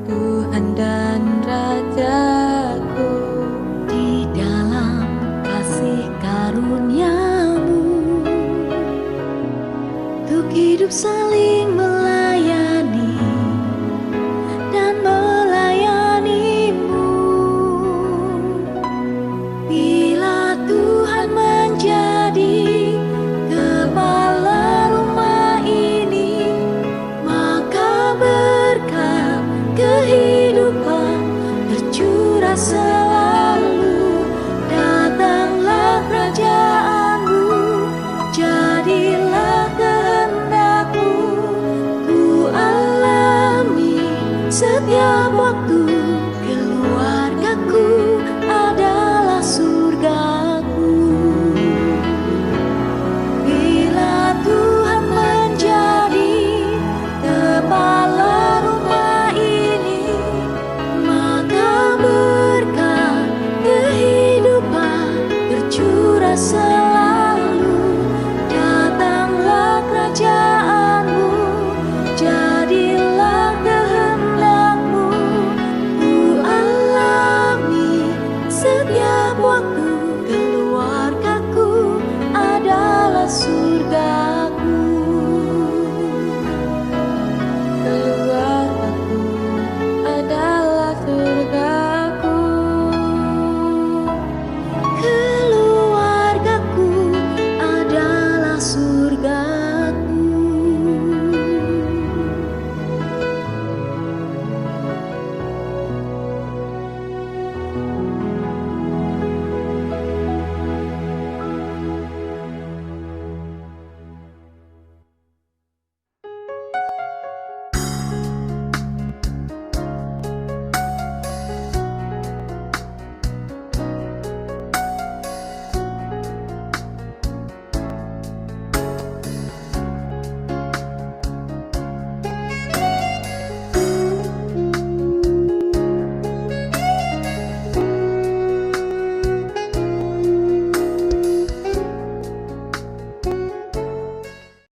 Tuhan dan Rajaku. Di dalam kasih karunia-Mu, untuk hidup saling melayani dan melayani-Mu. Bila Tuhan menjadi kepala rumah ini, maka berkat kehidupan tercurah